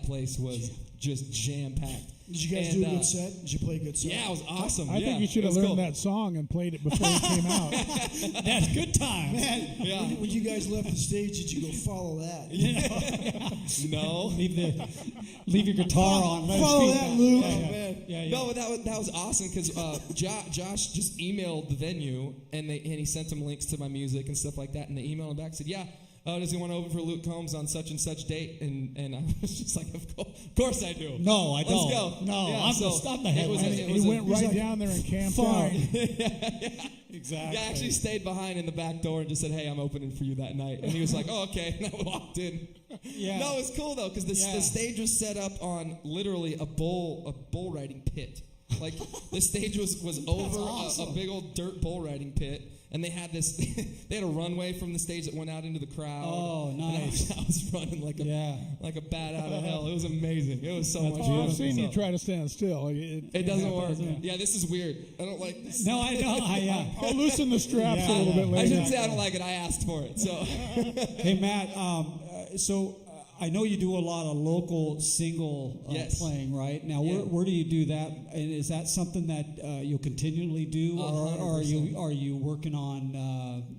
[SPEAKER 6] place was just jam packed.
[SPEAKER 4] Did you guys do a good set? Did you play a good set?
[SPEAKER 6] Yeah, it was awesome.
[SPEAKER 3] I think you should have learned that song and played it before it came out.
[SPEAKER 1] That's good time.
[SPEAKER 4] Man,
[SPEAKER 6] Yeah.
[SPEAKER 4] when you guys left the stage, did you go follow that?
[SPEAKER 6] No.
[SPEAKER 1] Leave your guitar on. Let it
[SPEAKER 4] Follow
[SPEAKER 1] speak
[SPEAKER 4] that,
[SPEAKER 1] back.
[SPEAKER 4] Luke.
[SPEAKER 1] Yeah,
[SPEAKER 6] Oh, man.
[SPEAKER 1] Yeah.
[SPEAKER 6] No, but that was awesome because Josh just emailed the venue and he sent them links to my music and stuff like that, and they emailed him back and said, yeah, does he want to open for Luke Combs on such and such date? And I was just like, of course I do.
[SPEAKER 1] No, I don't.
[SPEAKER 6] Let's go.
[SPEAKER 1] No,
[SPEAKER 6] Yeah,
[SPEAKER 1] I'm
[SPEAKER 6] so
[SPEAKER 1] the
[SPEAKER 6] it was a-
[SPEAKER 1] headliner.
[SPEAKER 6] it
[SPEAKER 3] He
[SPEAKER 6] was a-
[SPEAKER 3] went right
[SPEAKER 4] like,
[SPEAKER 3] down there and camped
[SPEAKER 4] Fine.
[SPEAKER 3] out.
[SPEAKER 1] Exactly.
[SPEAKER 6] Yeah, I actually stayed behind in the back door and just said, hey, I'm opening for you that night. And he was like, oh, okay. And I walked in.
[SPEAKER 1] Yeah.
[SPEAKER 6] No, it was cool, though, because the stage was set up on literally a bull riding pit. Like, the stage was over
[SPEAKER 1] awesome.
[SPEAKER 6] a big old dirt bull riding pit. And they had this, they had a runway from the stage that went out into the crowd.
[SPEAKER 1] Oh,
[SPEAKER 6] And
[SPEAKER 1] nice.
[SPEAKER 6] I was running like a bat out of hell. It was amazing. It was so much fun.
[SPEAKER 3] Oh, I've seen you
[SPEAKER 6] So-
[SPEAKER 3] try to stand still.
[SPEAKER 6] It doesn't work. Yeah, this is weird. I don't like this.
[SPEAKER 1] No, I know.
[SPEAKER 3] I'll loosen the straps
[SPEAKER 1] Yeah,
[SPEAKER 3] a little bit
[SPEAKER 6] I
[SPEAKER 3] later.
[SPEAKER 6] shouldn't say I don't like it. I asked for it. So
[SPEAKER 1] Hey, Matt. I know you do a lot of local single
[SPEAKER 6] Yes.
[SPEAKER 1] playing, right? Now,
[SPEAKER 6] Yeah.
[SPEAKER 1] where do you do that? And is that something that you'll continually do, or
[SPEAKER 6] 100%.
[SPEAKER 1] are you working on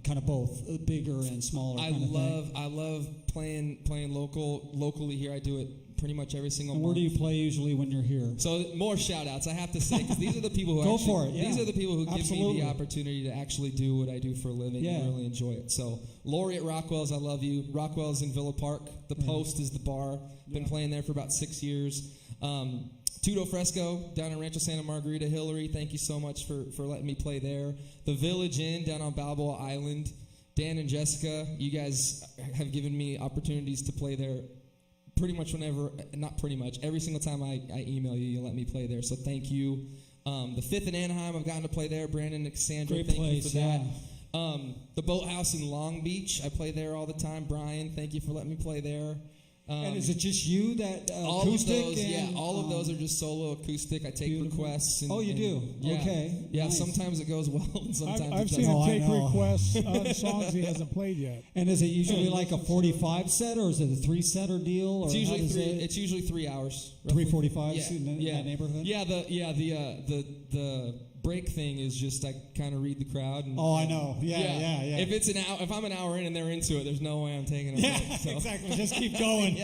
[SPEAKER 1] kind of both, bigger and smaller?
[SPEAKER 6] I
[SPEAKER 1] kind of thing?
[SPEAKER 6] love playing locally here. I do it pretty much every single
[SPEAKER 1] And
[SPEAKER 6] month.
[SPEAKER 1] where do you play usually when you're here?
[SPEAKER 6] So more shout outs, I have to say, because these are the people who
[SPEAKER 1] Go
[SPEAKER 6] actually,
[SPEAKER 1] for it, yeah.
[SPEAKER 6] these are the people who give me
[SPEAKER 1] Absolutely.
[SPEAKER 6] the opportunity to actually do what I do for a living
[SPEAKER 1] Yeah.
[SPEAKER 6] and really enjoy it. So Lori at Rockwell's, I love you. Rockwell's in Villa Park. The Post is the bar. Been playing there for about 6 years. Tudo Fresco down in Rancho Santa Margarita. Hillary, thank you so much for letting me play there. The Village Inn down on Balboa Island. Dan and Jessica, you guys have given me opportunities to play there pretty much whenever, not pretty much, every single time I email you, you let me play there. So thank you. The Fifth in Anaheim, I've gotten to play there. Brandon and Cassandra,
[SPEAKER 1] Great
[SPEAKER 6] thank
[SPEAKER 1] place,
[SPEAKER 6] you for that.
[SPEAKER 1] yeah.
[SPEAKER 6] The Boathouse in Long Beach, I play there all the time. Brian, thank you for letting me play there.
[SPEAKER 1] And is it just you that
[SPEAKER 6] all
[SPEAKER 1] acoustic?
[SPEAKER 6] Of those, all of those are just solo acoustic. I take requests. And,
[SPEAKER 1] you do?
[SPEAKER 6] Yeah,
[SPEAKER 1] okay.
[SPEAKER 6] Yeah,
[SPEAKER 1] nice.
[SPEAKER 6] Sometimes it goes well, and sometimes
[SPEAKER 3] I've
[SPEAKER 6] it
[SPEAKER 3] seen
[SPEAKER 6] doesn't.
[SPEAKER 3] him take requests on songs he hasn't played yet.
[SPEAKER 1] And is it usually like a 45 set, or is it a 3-setter deal? Or
[SPEAKER 6] it's usually It's usually 3 hours.
[SPEAKER 1] 3:45 in that neighborhood.
[SPEAKER 6] Yeah, the break thing is just I kind of read the crowd. And,
[SPEAKER 1] I know. Yeah.
[SPEAKER 6] If I'm an hour in and they're into it, there's no way I'm taking a break. So.
[SPEAKER 1] Exactly. Just keep going.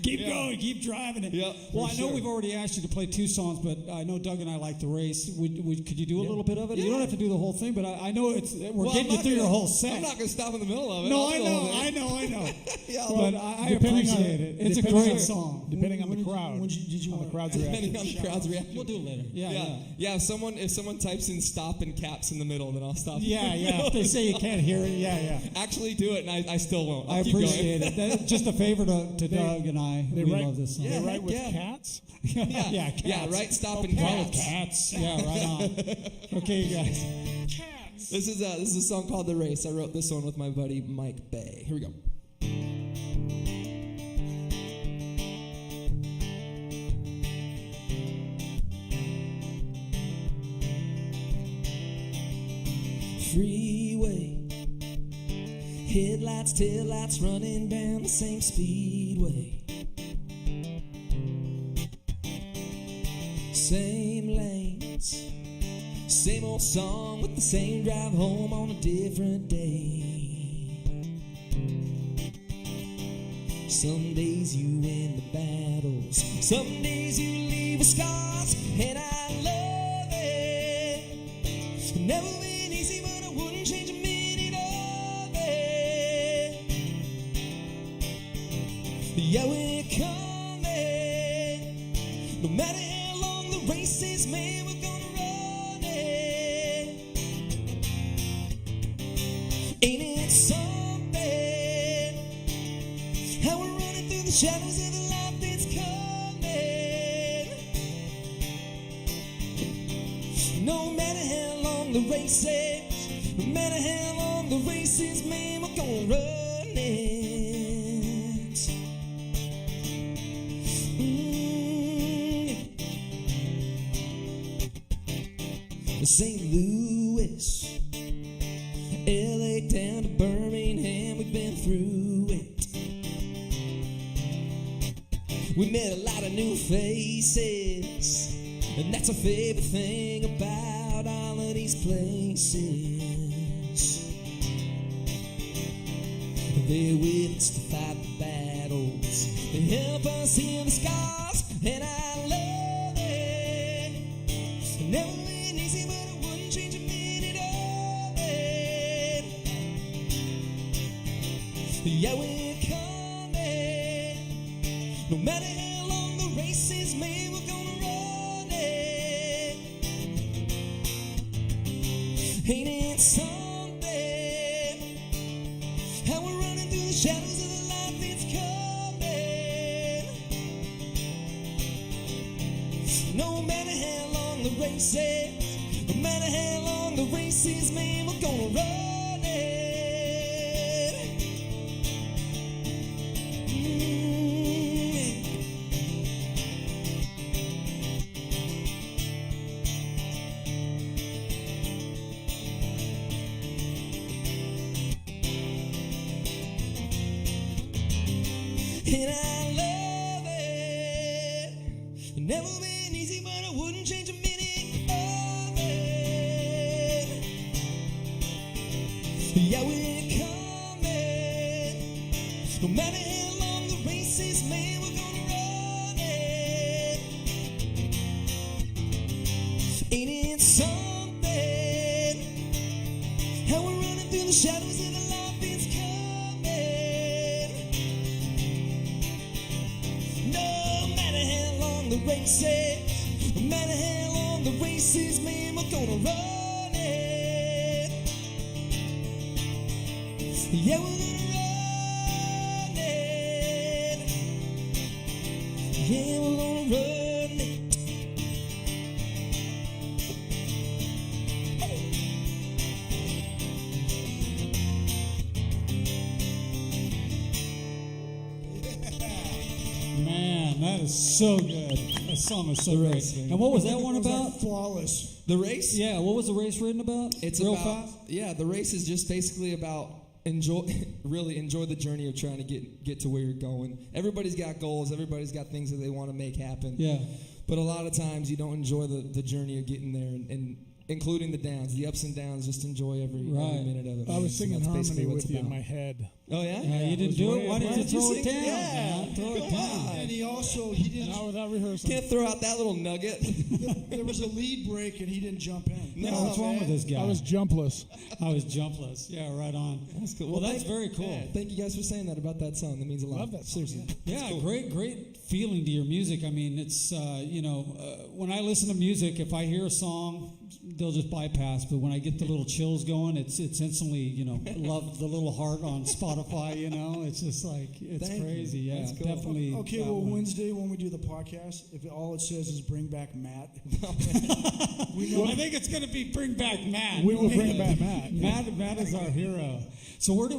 [SPEAKER 1] Keep going. Keep driving it.
[SPEAKER 6] Yeah,
[SPEAKER 1] well, I know we've already asked you to play 2 songs, but I know Doug and I like the race. Could you do a little bit of it? You don't have to do the whole thing, but I know we're getting you through your whole set.
[SPEAKER 6] I'm not going to stop in the middle of it.
[SPEAKER 1] No, I know.
[SPEAKER 6] Yeah,
[SPEAKER 1] but I appreciate it. It's a great song.
[SPEAKER 3] Depending on the crowd.
[SPEAKER 4] Did you want
[SPEAKER 3] the crowd's reaction?
[SPEAKER 6] Depending on the crowd's reaction.
[SPEAKER 1] We'll do it later. Yeah.
[SPEAKER 6] If someone types in stop and caps in the middle, then I'll stop.
[SPEAKER 1] Yeah. If they say you can't heir it, yeah.
[SPEAKER 6] Actually, do it, and I still won't.
[SPEAKER 1] I appreciate it. That's just a favor to Doug and I. We love this song.
[SPEAKER 3] They write with cats?
[SPEAKER 1] Cats.
[SPEAKER 6] Yeah, right. Stop and caps.
[SPEAKER 1] Cats. Yeah, right on. Okay, you guys.
[SPEAKER 3] Cats.
[SPEAKER 6] This is a song called The Race. I wrote this one with my buddy Mike Bay. Here we go.
[SPEAKER 2] Freeway, headlights, taillights running down the same speedway. Same lanes, same old song with the same drive home on a different day. Some days you win the battles, some days you leave with scars, and I love it. Never been easy, but I wouldn't change a minute of it. Yeah, we're coming, no matter how long the race is, man, we're gonna run it. Ain't it something, how we're running through the shadows of the life that's coming. No matter how long the race is, no matter how long the race is, man, we're gonna run it. St. Louis, LA down to Birmingham, we've been through it. We met a lot of new faces, and that's a favorite thing about all of these places. They're with us to fight the battles, they help us heal the scars, and I love it. Never been easy, but I wouldn't change a minute of it. Yeah, we're coming, no matter how long the race is, man, we're gonna run it. Ain't it something, how we're running through the shadows of the life that's coming. No matter how long the race is, no matter how long the race is, man, we're gonna run it. And I love it. Never been easy, but I wouldn't change a minute of it. Yeah, we're coming, no matter how long the race is, man, we're gonna run it. Ain't it something, how we're running through the shadows of the life that's coming. No matter how long the race is, no matter how long the race is, man, we're gonna run it. Yeah, we're gonna run it. Yeah, we're gonna run it.
[SPEAKER 1] Man, that is so good. That song is so great. And what was that one about?
[SPEAKER 4] Flawless.
[SPEAKER 6] The race?
[SPEAKER 1] Yeah, what was the race written about?
[SPEAKER 6] It's
[SPEAKER 1] real
[SPEAKER 6] about,
[SPEAKER 1] fast.
[SPEAKER 6] Yeah, the race is just basically about really enjoy the journey of trying to get to where you're going. Everybody's got goals. Everybody's got things that they want to make happen.
[SPEAKER 1] Yeah.
[SPEAKER 6] But a lot of times you don't enjoy the journey of getting there, and including the downs, the ups and downs. Just enjoy every minute of it.
[SPEAKER 3] I was singing harmony with you in
[SPEAKER 6] my
[SPEAKER 3] my head.
[SPEAKER 6] Oh yeah?
[SPEAKER 1] Yeah, you didn't do it? Why didn't you throw it down?
[SPEAKER 6] Yeah.
[SPEAKER 1] Throw it down.
[SPEAKER 4] And he didn't.
[SPEAKER 3] Not without rehearsal.
[SPEAKER 6] Can't throw out that little nugget.
[SPEAKER 4] There was a lead break and he didn't jump in.
[SPEAKER 1] No, what's wrong with this guy?
[SPEAKER 3] I was jumpless.
[SPEAKER 1] Yeah, right on.
[SPEAKER 6] That's cool.
[SPEAKER 1] Well, that's very cool.
[SPEAKER 6] Yeah, thank you guys for saying that about that song. That means a lot.
[SPEAKER 3] Love that song,
[SPEAKER 6] Seriously.
[SPEAKER 1] Yeah,
[SPEAKER 6] Cool.
[SPEAKER 1] great feeling to your music. I mean, it's, when I listen to music, if I hear a song, they'll just bypass. But when I get the little chills going, it's instantly, love the little heart on Spotify, It's just like, it's
[SPEAKER 6] Thank
[SPEAKER 1] crazy.
[SPEAKER 6] you.
[SPEAKER 1] Yeah,
[SPEAKER 6] That's cool.
[SPEAKER 1] definitely.
[SPEAKER 4] Okay,
[SPEAKER 1] that
[SPEAKER 4] well,
[SPEAKER 1] one.
[SPEAKER 4] Wednesday when we do the podcast, if all it says is bring back Matt,
[SPEAKER 1] I think it's going to be bring back Matt.
[SPEAKER 3] We will bring back Matt.
[SPEAKER 1] Matt is our hero. So what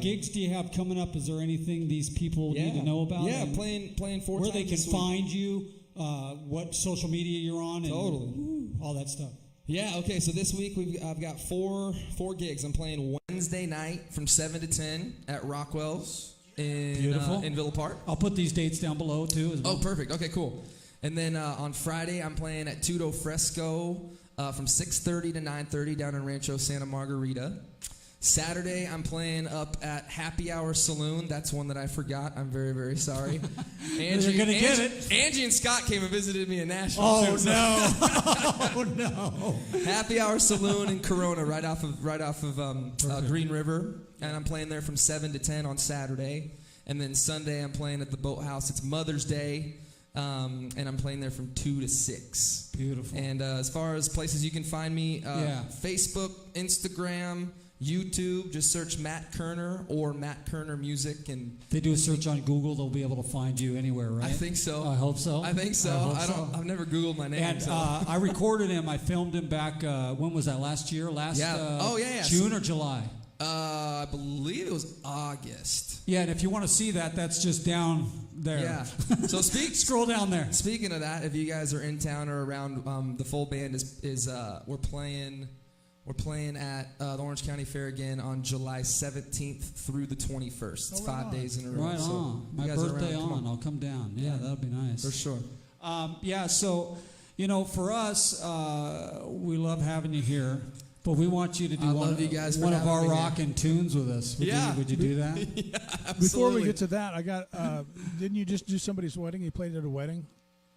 [SPEAKER 1] gigs do you have coming up? Is there anything these people need to know about?
[SPEAKER 6] Yeah,
[SPEAKER 1] And
[SPEAKER 6] playing 4
[SPEAKER 1] where
[SPEAKER 6] times
[SPEAKER 1] they can
[SPEAKER 6] this week.
[SPEAKER 1] find you, what social media you're on, and all that stuff.
[SPEAKER 6] Yeah, okay, so this week I've got four gigs. I'm playing Wednesday night from 7 to 10 at Rockwell's in Villa Park.
[SPEAKER 1] I'll put these dates down below, too, as well.
[SPEAKER 6] Oh, perfect. Okay, cool. And then on Friday, I'm playing at Tudo Fresco from 6:30 to 9:30 down in Rancho Santa Margarita. Saturday, I'm playing up at Happy Hour Saloon. That's one that I forgot. I'm very, very sorry.
[SPEAKER 1] You're going to get it.
[SPEAKER 6] Angie and Scott came and visited me in Nashville.
[SPEAKER 1] Oh,
[SPEAKER 6] too,
[SPEAKER 1] no. Oh, no.
[SPEAKER 6] Happy Hour Saloon in Corona, right off of Green River, and I'm playing there from 7 to 10 on Saturday, and then Sunday I'm playing at the Boathouse. It's Mother's Day, and I'm playing there from 2 to 6.
[SPEAKER 1] Beautiful.
[SPEAKER 6] And as far as places you can find me, Facebook, Instagram, YouTube, just search Matt Koerner or Matt Koerner Music, and
[SPEAKER 1] they do a search on Google. They'll be able to find you anywhere, right?
[SPEAKER 6] I think so.
[SPEAKER 1] I hope so.
[SPEAKER 6] I think so. I've never Googled my name.
[SPEAKER 1] And I recorded him. I filmed him back. When was that? Last year? June or July?
[SPEAKER 6] I believe it was August.
[SPEAKER 1] Yeah, and if you want to see that, that's just down there.
[SPEAKER 6] Yeah. So
[SPEAKER 1] scroll down there.
[SPEAKER 6] Speaking of that, if you guys are in town or around, the full band is we're playing. We're playing at the Orange County Fair again on July 17th through the 21st. It's 5 days in a row.
[SPEAKER 1] Right
[SPEAKER 6] so
[SPEAKER 1] on. My
[SPEAKER 6] you guys are
[SPEAKER 1] birthday
[SPEAKER 6] around,
[SPEAKER 1] on. I'll come down. Yeah, that'll be nice.
[SPEAKER 6] For sure.
[SPEAKER 1] So, for us, we love having you here. But we want you to do one of our rockin' tunes with us. Would you do that?
[SPEAKER 6] Yeah, absolutely.
[SPEAKER 3] Before we get to that, I got. Didn't you just do somebody's wedding? You played at a wedding.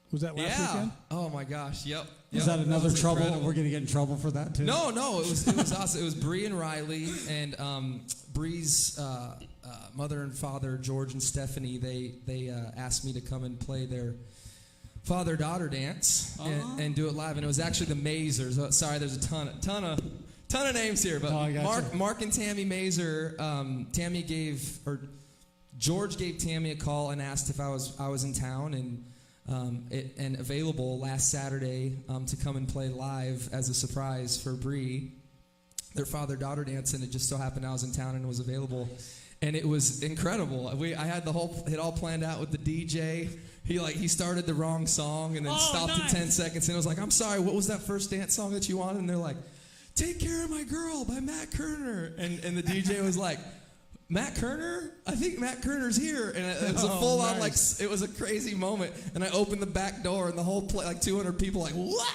[SPEAKER 3] Was that last weekend?
[SPEAKER 6] Oh my gosh. Yep.
[SPEAKER 1] Is that another trouble?
[SPEAKER 6] Incredible.
[SPEAKER 1] We're gonna get in trouble for that too.
[SPEAKER 6] No. It was awesome. It was Bree and Riley, and Bree's mother and father, George and Stephanie. They asked me to come and play their father-daughter dance and do it live, and it was actually the Mazers. Sorry, there's a ton of names here, but Mark and Tammy Mazer. George gave Tammy a call and asked if I was in town and available last Saturday to come and play live as a surprise for Bree, their father-daughter dance, and it just so happened I was in town and was available, and it was incredible. I had it all planned out with the DJ. He started the wrong song and then stopped at 10 seconds and I was like, I'm sorry, what was that first dance song that you wanted? And they're like, Take Care of My Girl by Matt Koerner, and the DJ was like, Matt Koerner? I think Matt Koerner's here. And it was a full-on, it was a crazy moment. And I opened the back door, and the whole 200 people wow!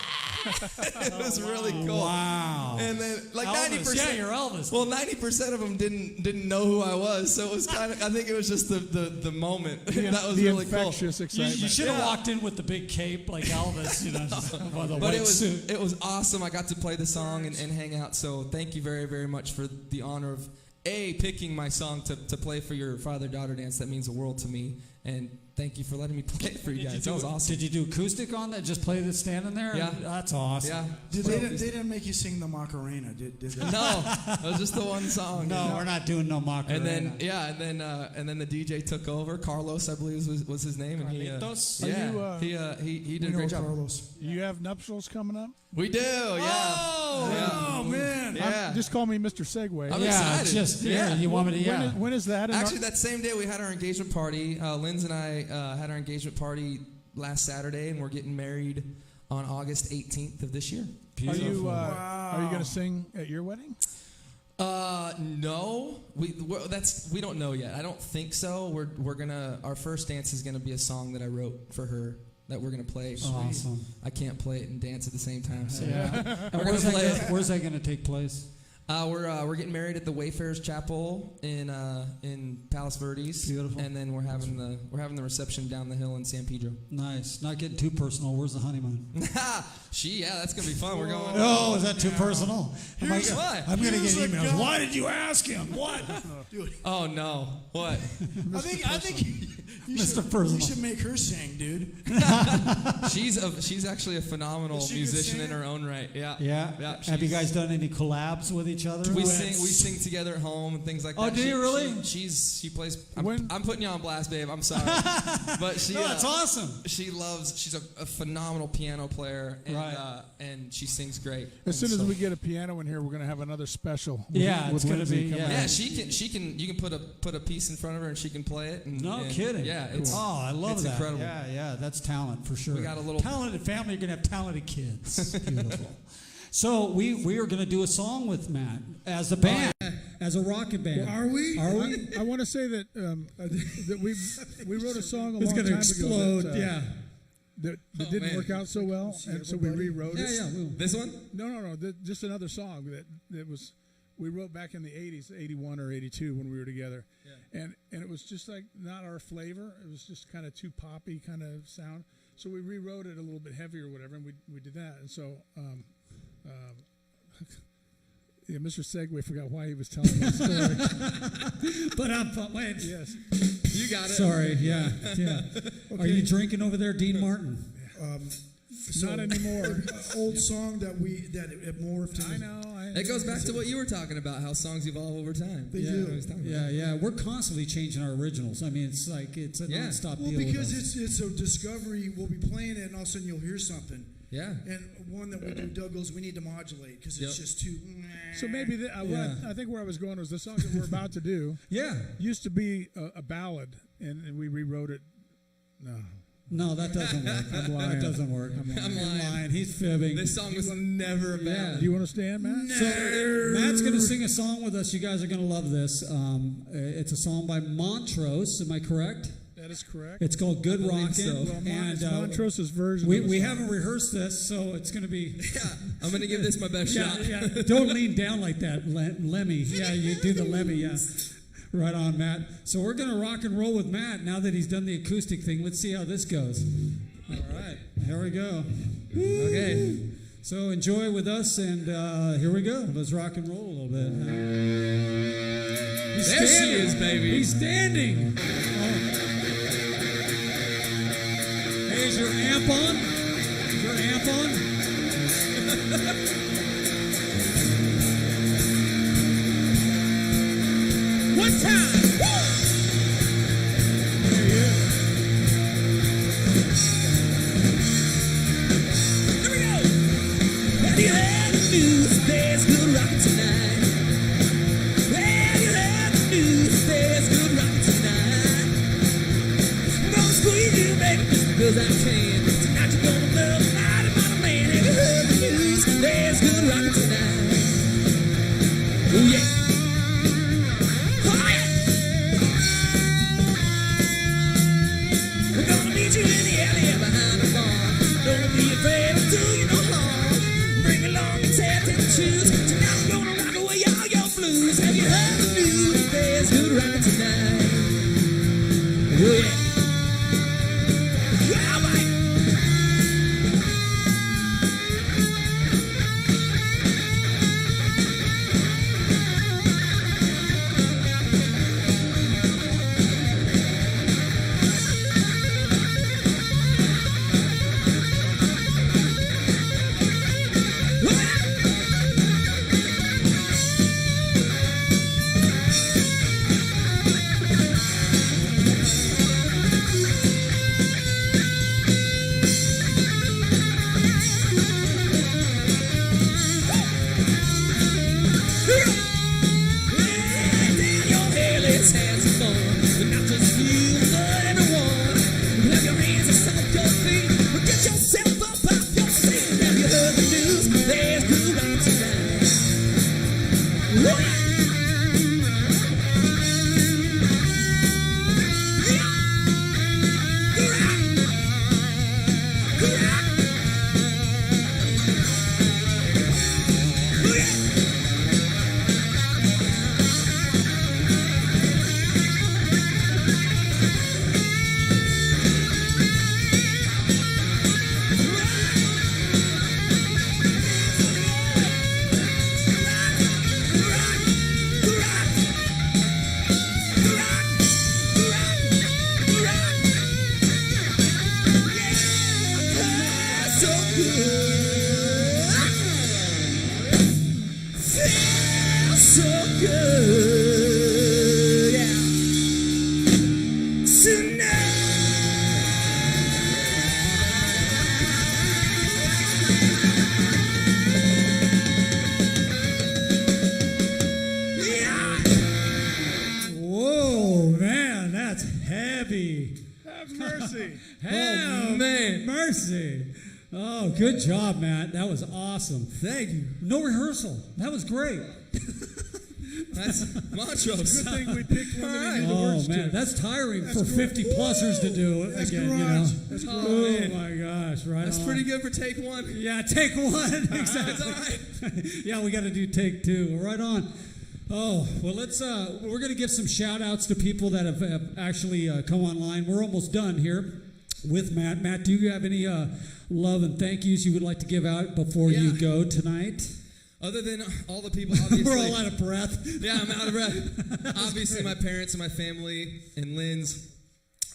[SPEAKER 6] It was really cool.
[SPEAKER 1] Wow.
[SPEAKER 6] And then,
[SPEAKER 1] Elvis.
[SPEAKER 6] 90%.
[SPEAKER 1] Yeah, you're Elvis.
[SPEAKER 6] Well, 90% of them didn't know who I was. So it was I think it was just the moment. That was really cool.
[SPEAKER 3] Infectious excitement.
[SPEAKER 1] You should have walked in with the big cape like Elvis, the white suit.
[SPEAKER 6] It was awesome. I got to play the song and hang out. So thank you very, very much for the honor of picking my song to play for your father-daughter dance. That means the world to me. And thank you for letting me play it for you guys. That was awesome.
[SPEAKER 1] Did you do acoustic on that? Just play this standing there?
[SPEAKER 6] Yeah.
[SPEAKER 1] That's awesome.
[SPEAKER 6] Yeah.
[SPEAKER 4] They didn't make you sing the Macarena, did they?
[SPEAKER 6] No, it was just the one song.
[SPEAKER 1] No, we're not doing no Macarena.
[SPEAKER 6] And then the DJ took over. Carlos, I believe was his name, and he did a great job.
[SPEAKER 4] Carlos.
[SPEAKER 3] You have nuptials coming up?
[SPEAKER 6] We do, yeah.
[SPEAKER 4] Oh man!
[SPEAKER 6] Yeah.
[SPEAKER 3] Just call me Mr. Segway.
[SPEAKER 6] I'm excited.
[SPEAKER 1] You want me to?
[SPEAKER 3] When is that?
[SPEAKER 6] Actually, that same day we had our engagement party. Linz and I had our engagement party last Saturday, and we're getting married on August 18th of this year.
[SPEAKER 3] Beautiful. Are you going to sing at your wedding?
[SPEAKER 6] No, we don't know yet. I don't think so. We're gonna, our first dance is gonna be a song that I wrote for her that we're gonna play.
[SPEAKER 1] Awesome.
[SPEAKER 6] I can't play it and dance at the same time. So
[SPEAKER 1] Yeah.
[SPEAKER 6] we're gonna play it.
[SPEAKER 1] Where's that going to take place?
[SPEAKER 6] We're getting married at the Wayfarers Chapel in Palos Verdes.
[SPEAKER 1] Beautiful.
[SPEAKER 6] And then we're having the reception down the hill in San Pedro.
[SPEAKER 1] Nice. Not getting too personal. Where's the honeymoon?
[SPEAKER 6] That's gonna be fun. We're going.
[SPEAKER 1] Oh, is that too personal?
[SPEAKER 6] What?
[SPEAKER 1] I'm going to get emails. Why did you ask him? What?
[SPEAKER 6] Oh no! What?
[SPEAKER 4] I think you
[SPEAKER 1] Mr. Personal.
[SPEAKER 4] You should make her sing, dude.
[SPEAKER 6] She's actually a phenomenal
[SPEAKER 4] Is she a good
[SPEAKER 6] musician in
[SPEAKER 4] singer?
[SPEAKER 6] her own right. Yeah.
[SPEAKER 1] Yeah. Have you guys done any collabs with each other?
[SPEAKER 6] We sing together at home and things like that.
[SPEAKER 1] Oh, do you really?
[SPEAKER 6] She plays.
[SPEAKER 3] When-
[SPEAKER 6] I'm putting you on blast, babe. I'm sorry, but she.
[SPEAKER 1] No, that's awesome.
[SPEAKER 6] She's a phenomenal piano player, and
[SPEAKER 1] Right.
[SPEAKER 6] and she sings great.
[SPEAKER 3] As soon as we get a piano in here, we're going to have another special.
[SPEAKER 1] Yeah, it's gonna
[SPEAKER 3] Lindsay
[SPEAKER 1] be-
[SPEAKER 3] coming
[SPEAKER 1] yeah.
[SPEAKER 3] in.
[SPEAKER 6] She can. You can put a piece in front of her and she can play it.
[SPEAKER 1] No kidding.
[SPEAKER 6] Yeah, it's
[SPEAKER 1] I love
[SPEAKER 6] it's
[SPEAKER 1] that.
[SPEAKER 6] incredible.
[SPEAKER 1] Yeah, that's talent for sure.
[SPEAKER 6] We got a little
[SPEAKER 1] talented family. You're gonna have talented kids. Beautiful. So we are gonna do a song with Matt as a band, as a rockin' band.
[SPEAKER 4] Are we?
[SPEAKER 1] Are we?
[SPEAKER 3] I want to say that that we wrote a song a
[SPEAKER 1] It's
[SPEAKER 3] long
[SPEAKER 1] gonna
[SPEAKER 3] time
[SPEAKER 1] explode.
[SPEAKER 3] ago. That didn't
[SPEAKER 6] man.
[SPEAKER 3] work out so well, and so we rewrote it.
[SPEAKER 1] Yeah.
[SPEAKER 6] This one.
[SPEAKER 3] No. Just another song that was we wrote back in the 80s, 81 or 82 when we were together. Yeah. And it was just like not our flavor. It was just kind of too poppy kind of sound. So we rewrote it a little bit heavier or whatever, and we did that. And so yeah, Mr. Segway forgot why he was telling the story.
[SPEAKER 1] But I'm wait.
[SPEAKER 3] Yes.
[SPEAKER 6] You got it.
[SPEAKER 1] Sorry. Yeah. Are you drinking over there, Dean Martin?
[SPEAKER 3] Not anymore.
[SPEAKER 4] Old song that it morphed.
[SPEAKER 3] I know.
[SPEAKER 6] It goes back to what you were talking about, how songs evolve over time.
[SPEAKER 4] They do.
[SPEAKER 1] Yeah. We're constantly changing our originals. I mean, it's like it's a nonstop
[SPEAKER 4] Well,
[SPEAKER 1] deal.
[SPEAKER 4] because
[SPEAKER 1] with us.
[SPEAKER 4] it's a discovery. We'll be playing it, and all of a sudden you'll hear something.
[SPEAKER 6] Yeah.
[SPEAKER 4] And one that we do, Doug goes, we need to modulate because it's just too.
[SPEAKER 3] So maybe I think where I was going was the song that we're about to do.
[SPEAKER 1] Yeah.
[SPEAKER 3] Used to be a ballad, and we rewrote it.
[SPEAKER 1] No, that doesn't work.
[SPEAKER 3] I'm lying.
[SPEAKER 1] That doesn't work.
[SPEAKER 6] I'm lying.
[SPEAKER 1] He's fibbing.
[SPEAKER 6] This song was never a ballad.
[SPEAKER 3] Do you want to stand, Matt?
[SPEAKER 1] So Matt's going to sing a song with us. You guys are going to love this. It's a song by Montrose. Am I correct?
[SPEAKER 3] That is correct.
[SPEAKER 1] It's called Good Rockin'.
[SPEAKER 6] so.
[SPEAKER 3] Well,
[SPEAKER 1] And
[SPEAKER 3] Montrose's version.
[SPEAKER 1] we haven't rehearsed this, so it's going to be.
[SPEAKER 6] Yeah, I'm gonna give this my best shot.
[SPEAKER 1] Yeah. Don't lean down like that, Lemmy. Yeah, you do the Lemmy. Yeah. Right on, Matt. So we're going to rock and roll with Matt now that he's done the acoustic thing. Let's see how this goes. All right. Here we go. Okay. So enjoy with us, and here we go. Let's rock and roll a little bit.
[SPEAKER 6] There she is, baby.
[SPEAKER 1] He's standing. Hey, is your amp on? Is your amp on? One time.
[SPEAKER 2] You heard the news, there's good rockin' tonight. Well, you heard the news, there's good rockin' tonight. I'm gonna squeeze you, baby, just because I can. Tonight you're gonna love a mighty, mighty man. Have you heard the news, there's good rockin' tonight. Oh, yeah. Oh, yeah. We're gonna meet you in the alley behind the bar. Don't be afraid to do you no harm. Bring along your tatted shoes. Tonight I'm gonna rock away all your blues. Have you heard the news? There's good rockin' tonight. Oh yeah. Yeah, mate.
[SPEAKER 7] Whoa, man, that's heavy.
[SPEAKER 3] Have mercy.
[SPEAKER 7] Have mercy. Oh, good job, Matt. That was awesome.
[SPEAKER 6] Thank you.
[SPEAKER 7] No rehearsal. That was great.
[SPEAKER 6] That's Montrose.
[SPEAKER 3] Good thing we picked one that needed the
[SPEAKER 7] Oh,
[SPEAKER 3] words
[SPEAKER 7] man,
[SPEAKER 3] to.
[SPEAKER 7] that's tiring for 50-plussers to do
[SPEAKER 3] That's
[SPEAKER 7] again,
[SPEAKER 3] garage.
[SPEAKER 7] you know.
[SPEAKER 3] That's garage.
[SPEAKER 7] Oh,
[SPEAKER 6] man.
[SPEAKER 7] my gosh, right
[SPEAKER 6] That's
[SPEAKER 7] on.
[SPEAKER 6] pretty good for take one.
[SPEAKER 7] Yeah, take one. Exactly.
[SPEAKER 6] That's all right.
[SPEAKER 7] Yeah, we got to do take two. Right on. Oh, well, we're going to give some shout outs to people that have actually come online. We're almost done here with Matt. Matt, do you have any love and thank yous you would like to give out before you go tonight?
[SPEAKER 6] Other than all the people, obviously.
[SPEAKER 7] We're all out of breath.
[SPEAKER 6] Yeah, I'm out of breath. Obviously, my parents and my family and Lynn's.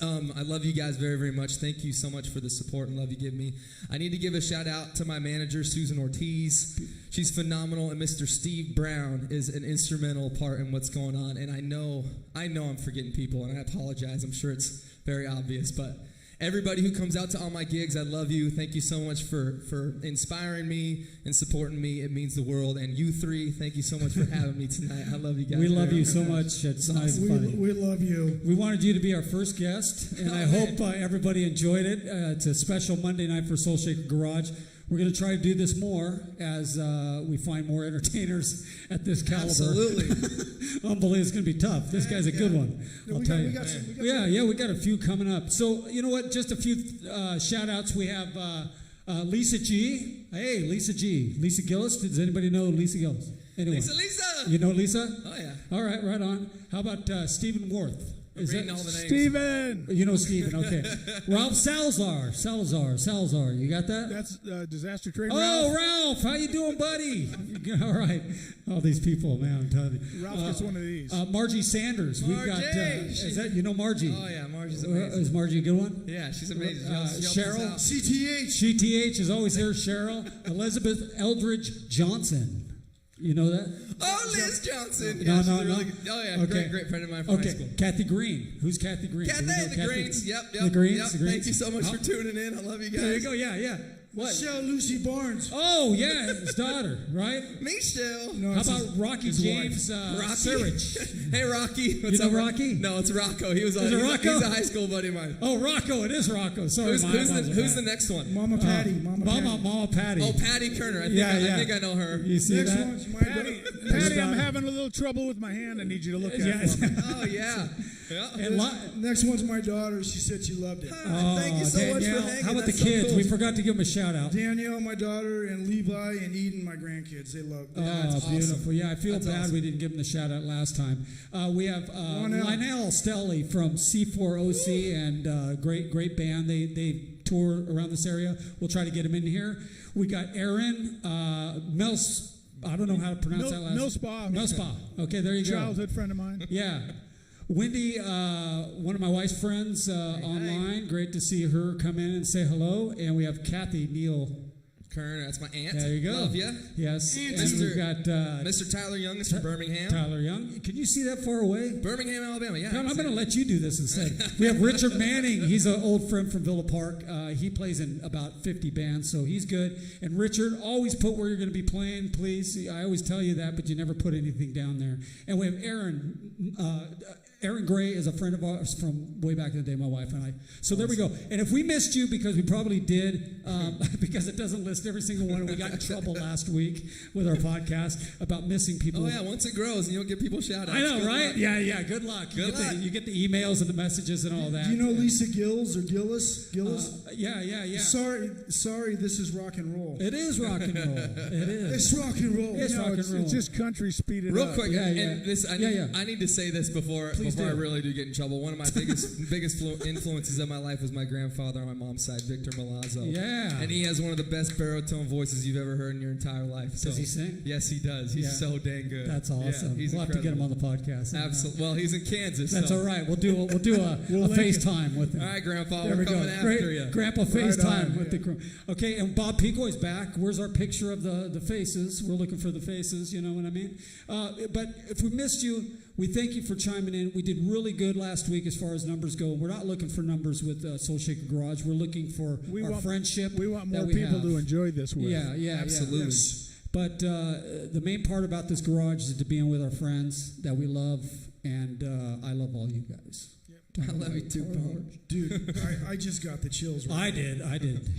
[SPEAKER 6] I love you guys very, very much. Thank you so much for the support and love you give me. I need to give a shout out to my manager, Susan Ortiz. She's phenomenal, and Mr. Steve Brown is an instrumental part in what's going on. And I know I'm forgetting people, and I apologize. I'm sure it's very obvious, but everybody who comes out to all my gigs, I love you. Thank you so much for inspiring me and supporting me. It means the world. And you three, thank you so much for having me tonight. I love you guys.
[SPEAKER 7] We love
[SPEAKER 6] very
[SPEAKER 7] you so
[SPEAKER 6] much.
[SPEAKER 7] much. It's nice and funny.
[SPEAKER 4] We love you.
[SPEAKER 7] We wanted you to be our first guest, and I hope everybody enjoyed it. It's a special Monday night for Soul Shaker Garage. We're going to try to do this more as we find more entertainers at this caliber.
[SPEAKER 6] Absolutely.
[SPEAKER 7] Unbelievable. It's going to be tough. This guy's a good one. I'll tell you. We got a few coming up. So, you know what? Just a few shout outs. We have Lisa G. Hey, Lisa G. Lisa Gillis. Does anybody know Lisa Gillis? Anyone?
[SPEAKER 6] Lisa.
[SPEAKER 7] You know Lisa?
[SPEAKER 6] Oh, yeah.
[SPEAKER 7] All right, right on. How about Stephen Worth?
[SPEAKER 6] Is that all the names?
[SPEAKER 3] Steven.
[SPEAKER 7] You know Stephen, okay. Ralph Salazar. You got that?
[SPEAKER 3] That's Disaster Trade.
[SPEAKER 7] Oh, Ralph, how you doing, buddy? All right. All these people, man, I'm telling you.
[SPEAKER 3] Ralph gets one of these.
[SPEAKER 7] Margie Sanders. We've got. Is that you know Margie?
[SPEAKER 6] Oh yeah, Margie's amazing.
[SPEAKER 7] Is Margie a good one?
[SPEAKER 6] Yeah, she's amazing.
[SPEAKER 7] Cheryl.
[SPEAKER 4] CTH.
[SPEAKER 7] CTH is always here. Cheryl. Elizabeth Eldridge Johnson. You know that?
[SPEAKER 6] Oh, Liz Johnson.
[SPEAKER 7] No,
[SPEAKER 6] Yeah,
[SPEAKER 7] no,
[SPEAKER 6] she's
[SPEAKER 7] no.
[SPEAKER 6] Oh, yeah,
[SPEAKER 7] Okay.
[SPEAKER 6] great friend of mine from high school.
[SPEAKER 7] Kathy Green. Who's Kathy Green?
[SPEAKER 6] Kathy,
[SPEAKER 7] Do we know
[SPEAKER 6] the Greens. Yep.
[SPEAKER 7] The Greens.
[SPEAKER 6] Yep.
[SPEAKER 7] The Greens.
[SPEAKER 6] Thank you so much for tuning in. I love you guys.
[SPEAKER 7] There you go. Yeah. What?
[SPEAKER 4] Michelle Lucy Barnes.
[SPEAKER 7] Oh, yeah, his daughter, right?
[SPEAKER 6] Michelle.
[SPEAKER 4] No,
[SPEAKER 7] How
[SPEAKER 4] it's
[SPEAKER 7] about Rocky James
[SPEAKER 6] Rocky.
[SPEAKER 7] Sirich?
[SPEAKER 6] Hey, Rocky. What's
[SPEAKER 7] You know
[SPEAKER 6] up,
[SPEAKER 7] Rocky?
[SPEAKER 6] No, it's Rocco. He was
[SPEAKER 7] Is it Rocco?
[SPEAKER 6] He's a high school buddy of mine.
[SPEAKER 7] Oh, Rocco. It is Rocco. Sorry,
[SPEAKER 6] Who's the next one?
[SPEAKER 4] Mama Patty.
[SPEAKER 7] Mama Patty.
[SPEAKER 6] Oh, Patty Kerner. I think I know her.
[SPEAKER 7] You see
[SPEAKER 4] Next
[SPEAKER 7] that?
[SPEAKER 4] one's my
[SPEAKER 3] Patty,
[SPEAKER 7] Patty,
[SPEAKER 3] I'm having a little trouble with my hand. I need you to look at
[SPEAKER 7] Yeah.
[SPEAKER 3] it. for me.
[SPEAKER 6] Oh, yeah.
[SPEAKER 7] And
[SPEAKER 4] Next one's my daughter. She said she loved it.
[SPEAKER 6] Thank you so much for
[SPEAKER 7] Danielle.
[SPEAKER 6] hanging.
[SPEAKER 7] How about the
[SPEAKER 6] That's so
[SPEAKER 7] kids?
[SPEAKER 6] cool.
[SPEAKER 7] We forgot to give them a shout out.
[SPEAKER 4] Danielle, my daughter, and Levi and Eden, my grandkids. They love it.
[SPEAKER 7] Oh, beautiful. Yeah, I feel
[SPEAKER 6] That's
[SPEAKER 7] bad
[SPEAKER 6] awesome.
[SPEAKER 7] we didn't give them the shout out last time. We have
[SPEAKER 4] Lionel.
[SPEAKER 7] Lionel Stelly from C4OC and great band. They tour around this area. We'll try to get him in here. We got Aaron Mels. I don't know how to pronounce that last name.
[SPEAKER 3] Millspa.
[SPEAKER 7] Okay, there you go.
[SPEAKER 3] Childhood friend of mine.
[SPEAKER 7] Yeah. Wendy, one of my wife's friends online. Great to see her come in and say hello. And we have Kathy Neal.
[SPEAKER 6] Kerner, that's my aunt.
[SPEAKER 7] There you go.
[SPEAKER 6] Love ya.
[SPEAKER 7] Yes. And
[SPEAKER 6] Mr.
[SPEAKER 7] we've got
[SPEAKER 6] Mr. Tyler Young is from Birmingham.
[SPEAKER 7] Tyler Young. Can you see that far away?
[SPEAKER 6] Birmingham, Alabama. Yeah.
[SPEAKER 7] I'm going to let you do this instead. We have Richard Manning. He's an old friend from Villa Park. He plays in about 50 bands, so he's good. And Richard, always put where you're going to be playing, please. I always tell you that, but you never put anything down there. And we have Aaron. Aaron Gray is a friend of ours from way back in the day, my wife and I. So there we go. And if we missed you, because we probably did, because it doesn't list every single one, and we got in trouble last week with our podcast about missing people.
[SPEAKER 6] Oh, yeah. Once it grows and you'll give people shout outs.
[SPEAKER 7] I know,
[SPEAKER 6] Good
[SPEAKER 7] right?
[SPEAKER 6] luck.
[SPEAKER 7] Yeah. Good luck. You get the emails and the messages and all that.
[SPEAKER 4] Do you know Lisa Gills or Gillis?
[SPEAKER 7] Yeah.
[SPEAKER 4] Sorry, this is rock and roll.
[SPEAKER 7] It is rock and roll. It is.
[SPEAKER 4] It's rock and roll.
[SPEAKER 7] It's rock and roll.
[SPEAKER 3] It's just country speeded
[SPEAKER 6] Real
[SPEAKER 3] up.
[SPEAKER 6] quick,
[SPEAKER 7] Yeah,
[SPEAKER 6] and
[SPEAKER 7] yeah.
[SPEAKER 6] this I need to say this before
[SPEAKER 7] Please
[SPEAKER 6] I
[SPEAKER 7] do.
[SPEAKER 6] really do get in trouble. One of my biggest influences of my life was my grandfather on my mom's side, Victor Milazzo.
[SPEAKER 7] Yeah.
[SPEAKER 6] And he has one of the best baritone voices you've ever heard in your entire life. So,
[SPEAKER 7] Does he sing?
[SPEAKER 6] Yes, he does. He's
[SPEAKER 7] Yeah.
[SPEAKER 6] so dang good.
[SPEAKER 7] That's awesome.
[SPEAKER 6] Yeah, he's
[SPEAKER 7] We'll have to get him on
[SPEAKER 6] incredible.
[SPEAKER 7] the podcast.
[SPEAKER 6] Absolutely. Well, he's in Kansas.
[SPEAKER 7] That's
[SPEAKER 6] so.
[SPEAKER 7] all right. We'll do a FaceTime with him.
[SPEAKER 6] All right, Grandpa,
[SPEAKER 7] There
[SPEAKER 6] we're
[SPEAKER 7] we go.
[SPEAKER 6] coming after
[SPEAKER 7] Great.
[SPEAKER 6] you.
[SPEAKER 7] Grandpa
[SPEAKER 4] Right
[SPEAKER 7] FaceTime
[SPEAKER 4] on.
[SPEAKER 7] with the crew. Okay, and Bob Picoy's back. Where's our picture of the faces? We're looking for the faces, you know what I mean? But if we missed you, We thank you for chiming in. We did really good last week as far as numbers go. We're not looking for numbers with Soul Shaker Garage. We're looking for friendship.
[SPEAKER 3] We want more people to enjoy this with.
[SPEAKER 7] Yeah,
[SPEAKER 6] absolutely.
[SPEAKER 7] Yes. But the main part about this garage is to being with our friends that we love, and I love all you guys.
[SPEAKER 6] I love you too, Paul.
[SPEAKER 4] Dude, I just got the chills.
[SPEAKER 7] I did.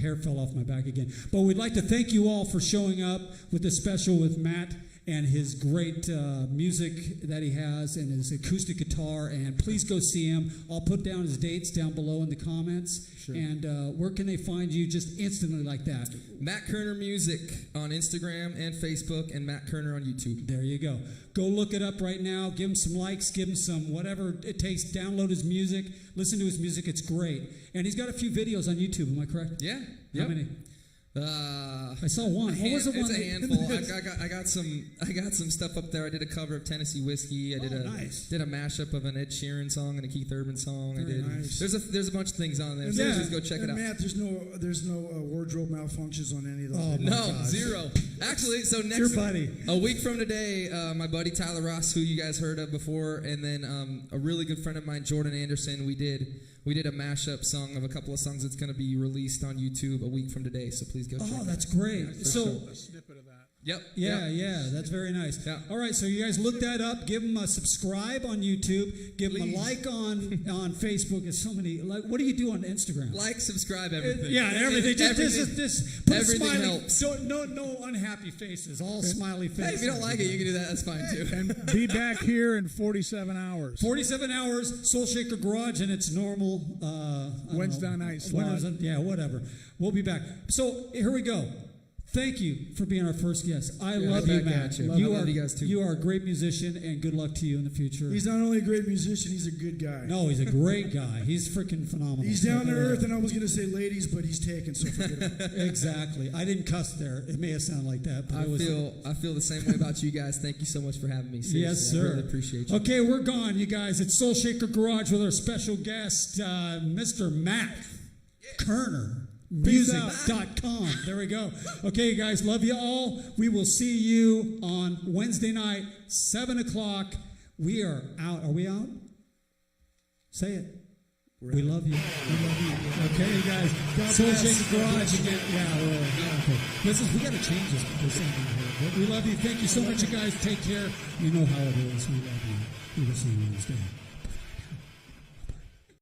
[SPEAKER 7] Hair fell off my back again. But we'd like to thank you all for showing up with this special with Matt and his great music that he has and his acoustic guitar. And please go see him. I'll put down his dates down below in the comments. Sure. And where can they find you just instantly like that?
[SPEAKER 6] Matt Koerner Music on Instagram and Facebook, and Matt Koerner on YouTube.
[SPEAKER 7] There you go. Go look it up right now. Give him some likes. Give him some whatever it takes. Download his music. Listen to his music. It's great. And he's got a few videos on YouTube. Am I correct?
[SPEAKER 6] Yeah.
[SPEAKER 7] How
[SPEAKER 6] Yep.
[SPEAKER 7] many? I saw one. What was the one?
[SPEAKER 6] It's a handful. I got some stuff up there. I did a cover of Tennessee Whiskey. I did a mashup of an Ed Sheeran song and a Keith Urban song.
[SPEAKER 4] Nice.
[SPEAKER 6] There's a bunch of things on there. So just go check it out.
[SPEAKER 4] Matt, there's no wardrobe malfunctions on any of those.
[SPEAKER 7] Oh,
[SPEAKER 6] no, zero. Actually, so a week from today, my buddy Tyler Ross, who you guys heard of before, and then a really good friend of mine, Jordan Anderson, we did a mashup song of a couple of songs that's going to be released on YouTube a week from today, so please go check it out.
[SPEAKER 7] Oh, that's great. So,
[SPEAKER 3] A snippet of that.
[SPEAKER 6] Yep.
[SPEAKER 7] Yeah, that's very nice.
[SPEAKER 6] Yeah.
[SPEAKER 7] All right, so you guys look that up. Give them a subscribe on YouTube. Give them a like on Facebook. There's so many. Like, what do you do on Instagram?
[SPEAKER 6] Like, subscribe, everything.
[SPEAKER 7] Everything. Just put
[SPEAKER 6] everything
[SPEAKER 7] a smiley.
[SPEAKER 6] helps.
[SPEAKER 7] No unhappy faces. All smiley faces.
[SPEAKER 6] Hey, if you don't like it, you can do that. That's fine, too.
[SPEAKER 3] And be back here in 47 hours.
[SPEAKER 7] 47 hours, Soul Shaker Garage, and it's normal.
[SPEAKER 3] Wednesday night slot.
[SPEAKER 7] Yeah, whatever. We'll be back. So here we go. Thank you for being our first guest. I love you, Matt.
[SPEAKER 6] Love you guys too.
[SPEAKER 7] You are a great musician, and good luck to you in the future.
[SPEAKER 4] He's not only a great musician, he's a good guy.
[SPEAKER 7] No, he's a great guy. He's freaking phenomenal.
[SPEAKER 4] He's down to earth, and I was going to say ladies, but he's taken, so forget it.
[SPEAKER 7] Exactly. I didn't cuss there. It may have sounded like that, but
[SPEAKER 6] I feel the same way about you guys. Thank you so much for having me. Seriously,
[SPEAKER 7] yes, sir.
[SPEAKER 6] I really appreciate you.
[SPEAKER 7] Okay, we're gone, you guys. It's Soul Shaker Garage with our special guest, Mr. Matt Koerner. Music.com. There we go. Okay, guys, love you all. We will see you on Wednesday night, 7 o'clock. We are out. Are we out? Say it. We love you. We love you. Okay, you guys. Soul Shaker Garage again. Yeah, okay. We got to change this thing here. But we love you. Thank you so much, you guys. Take care. You know how it is. We love you. We will see you Wednesday.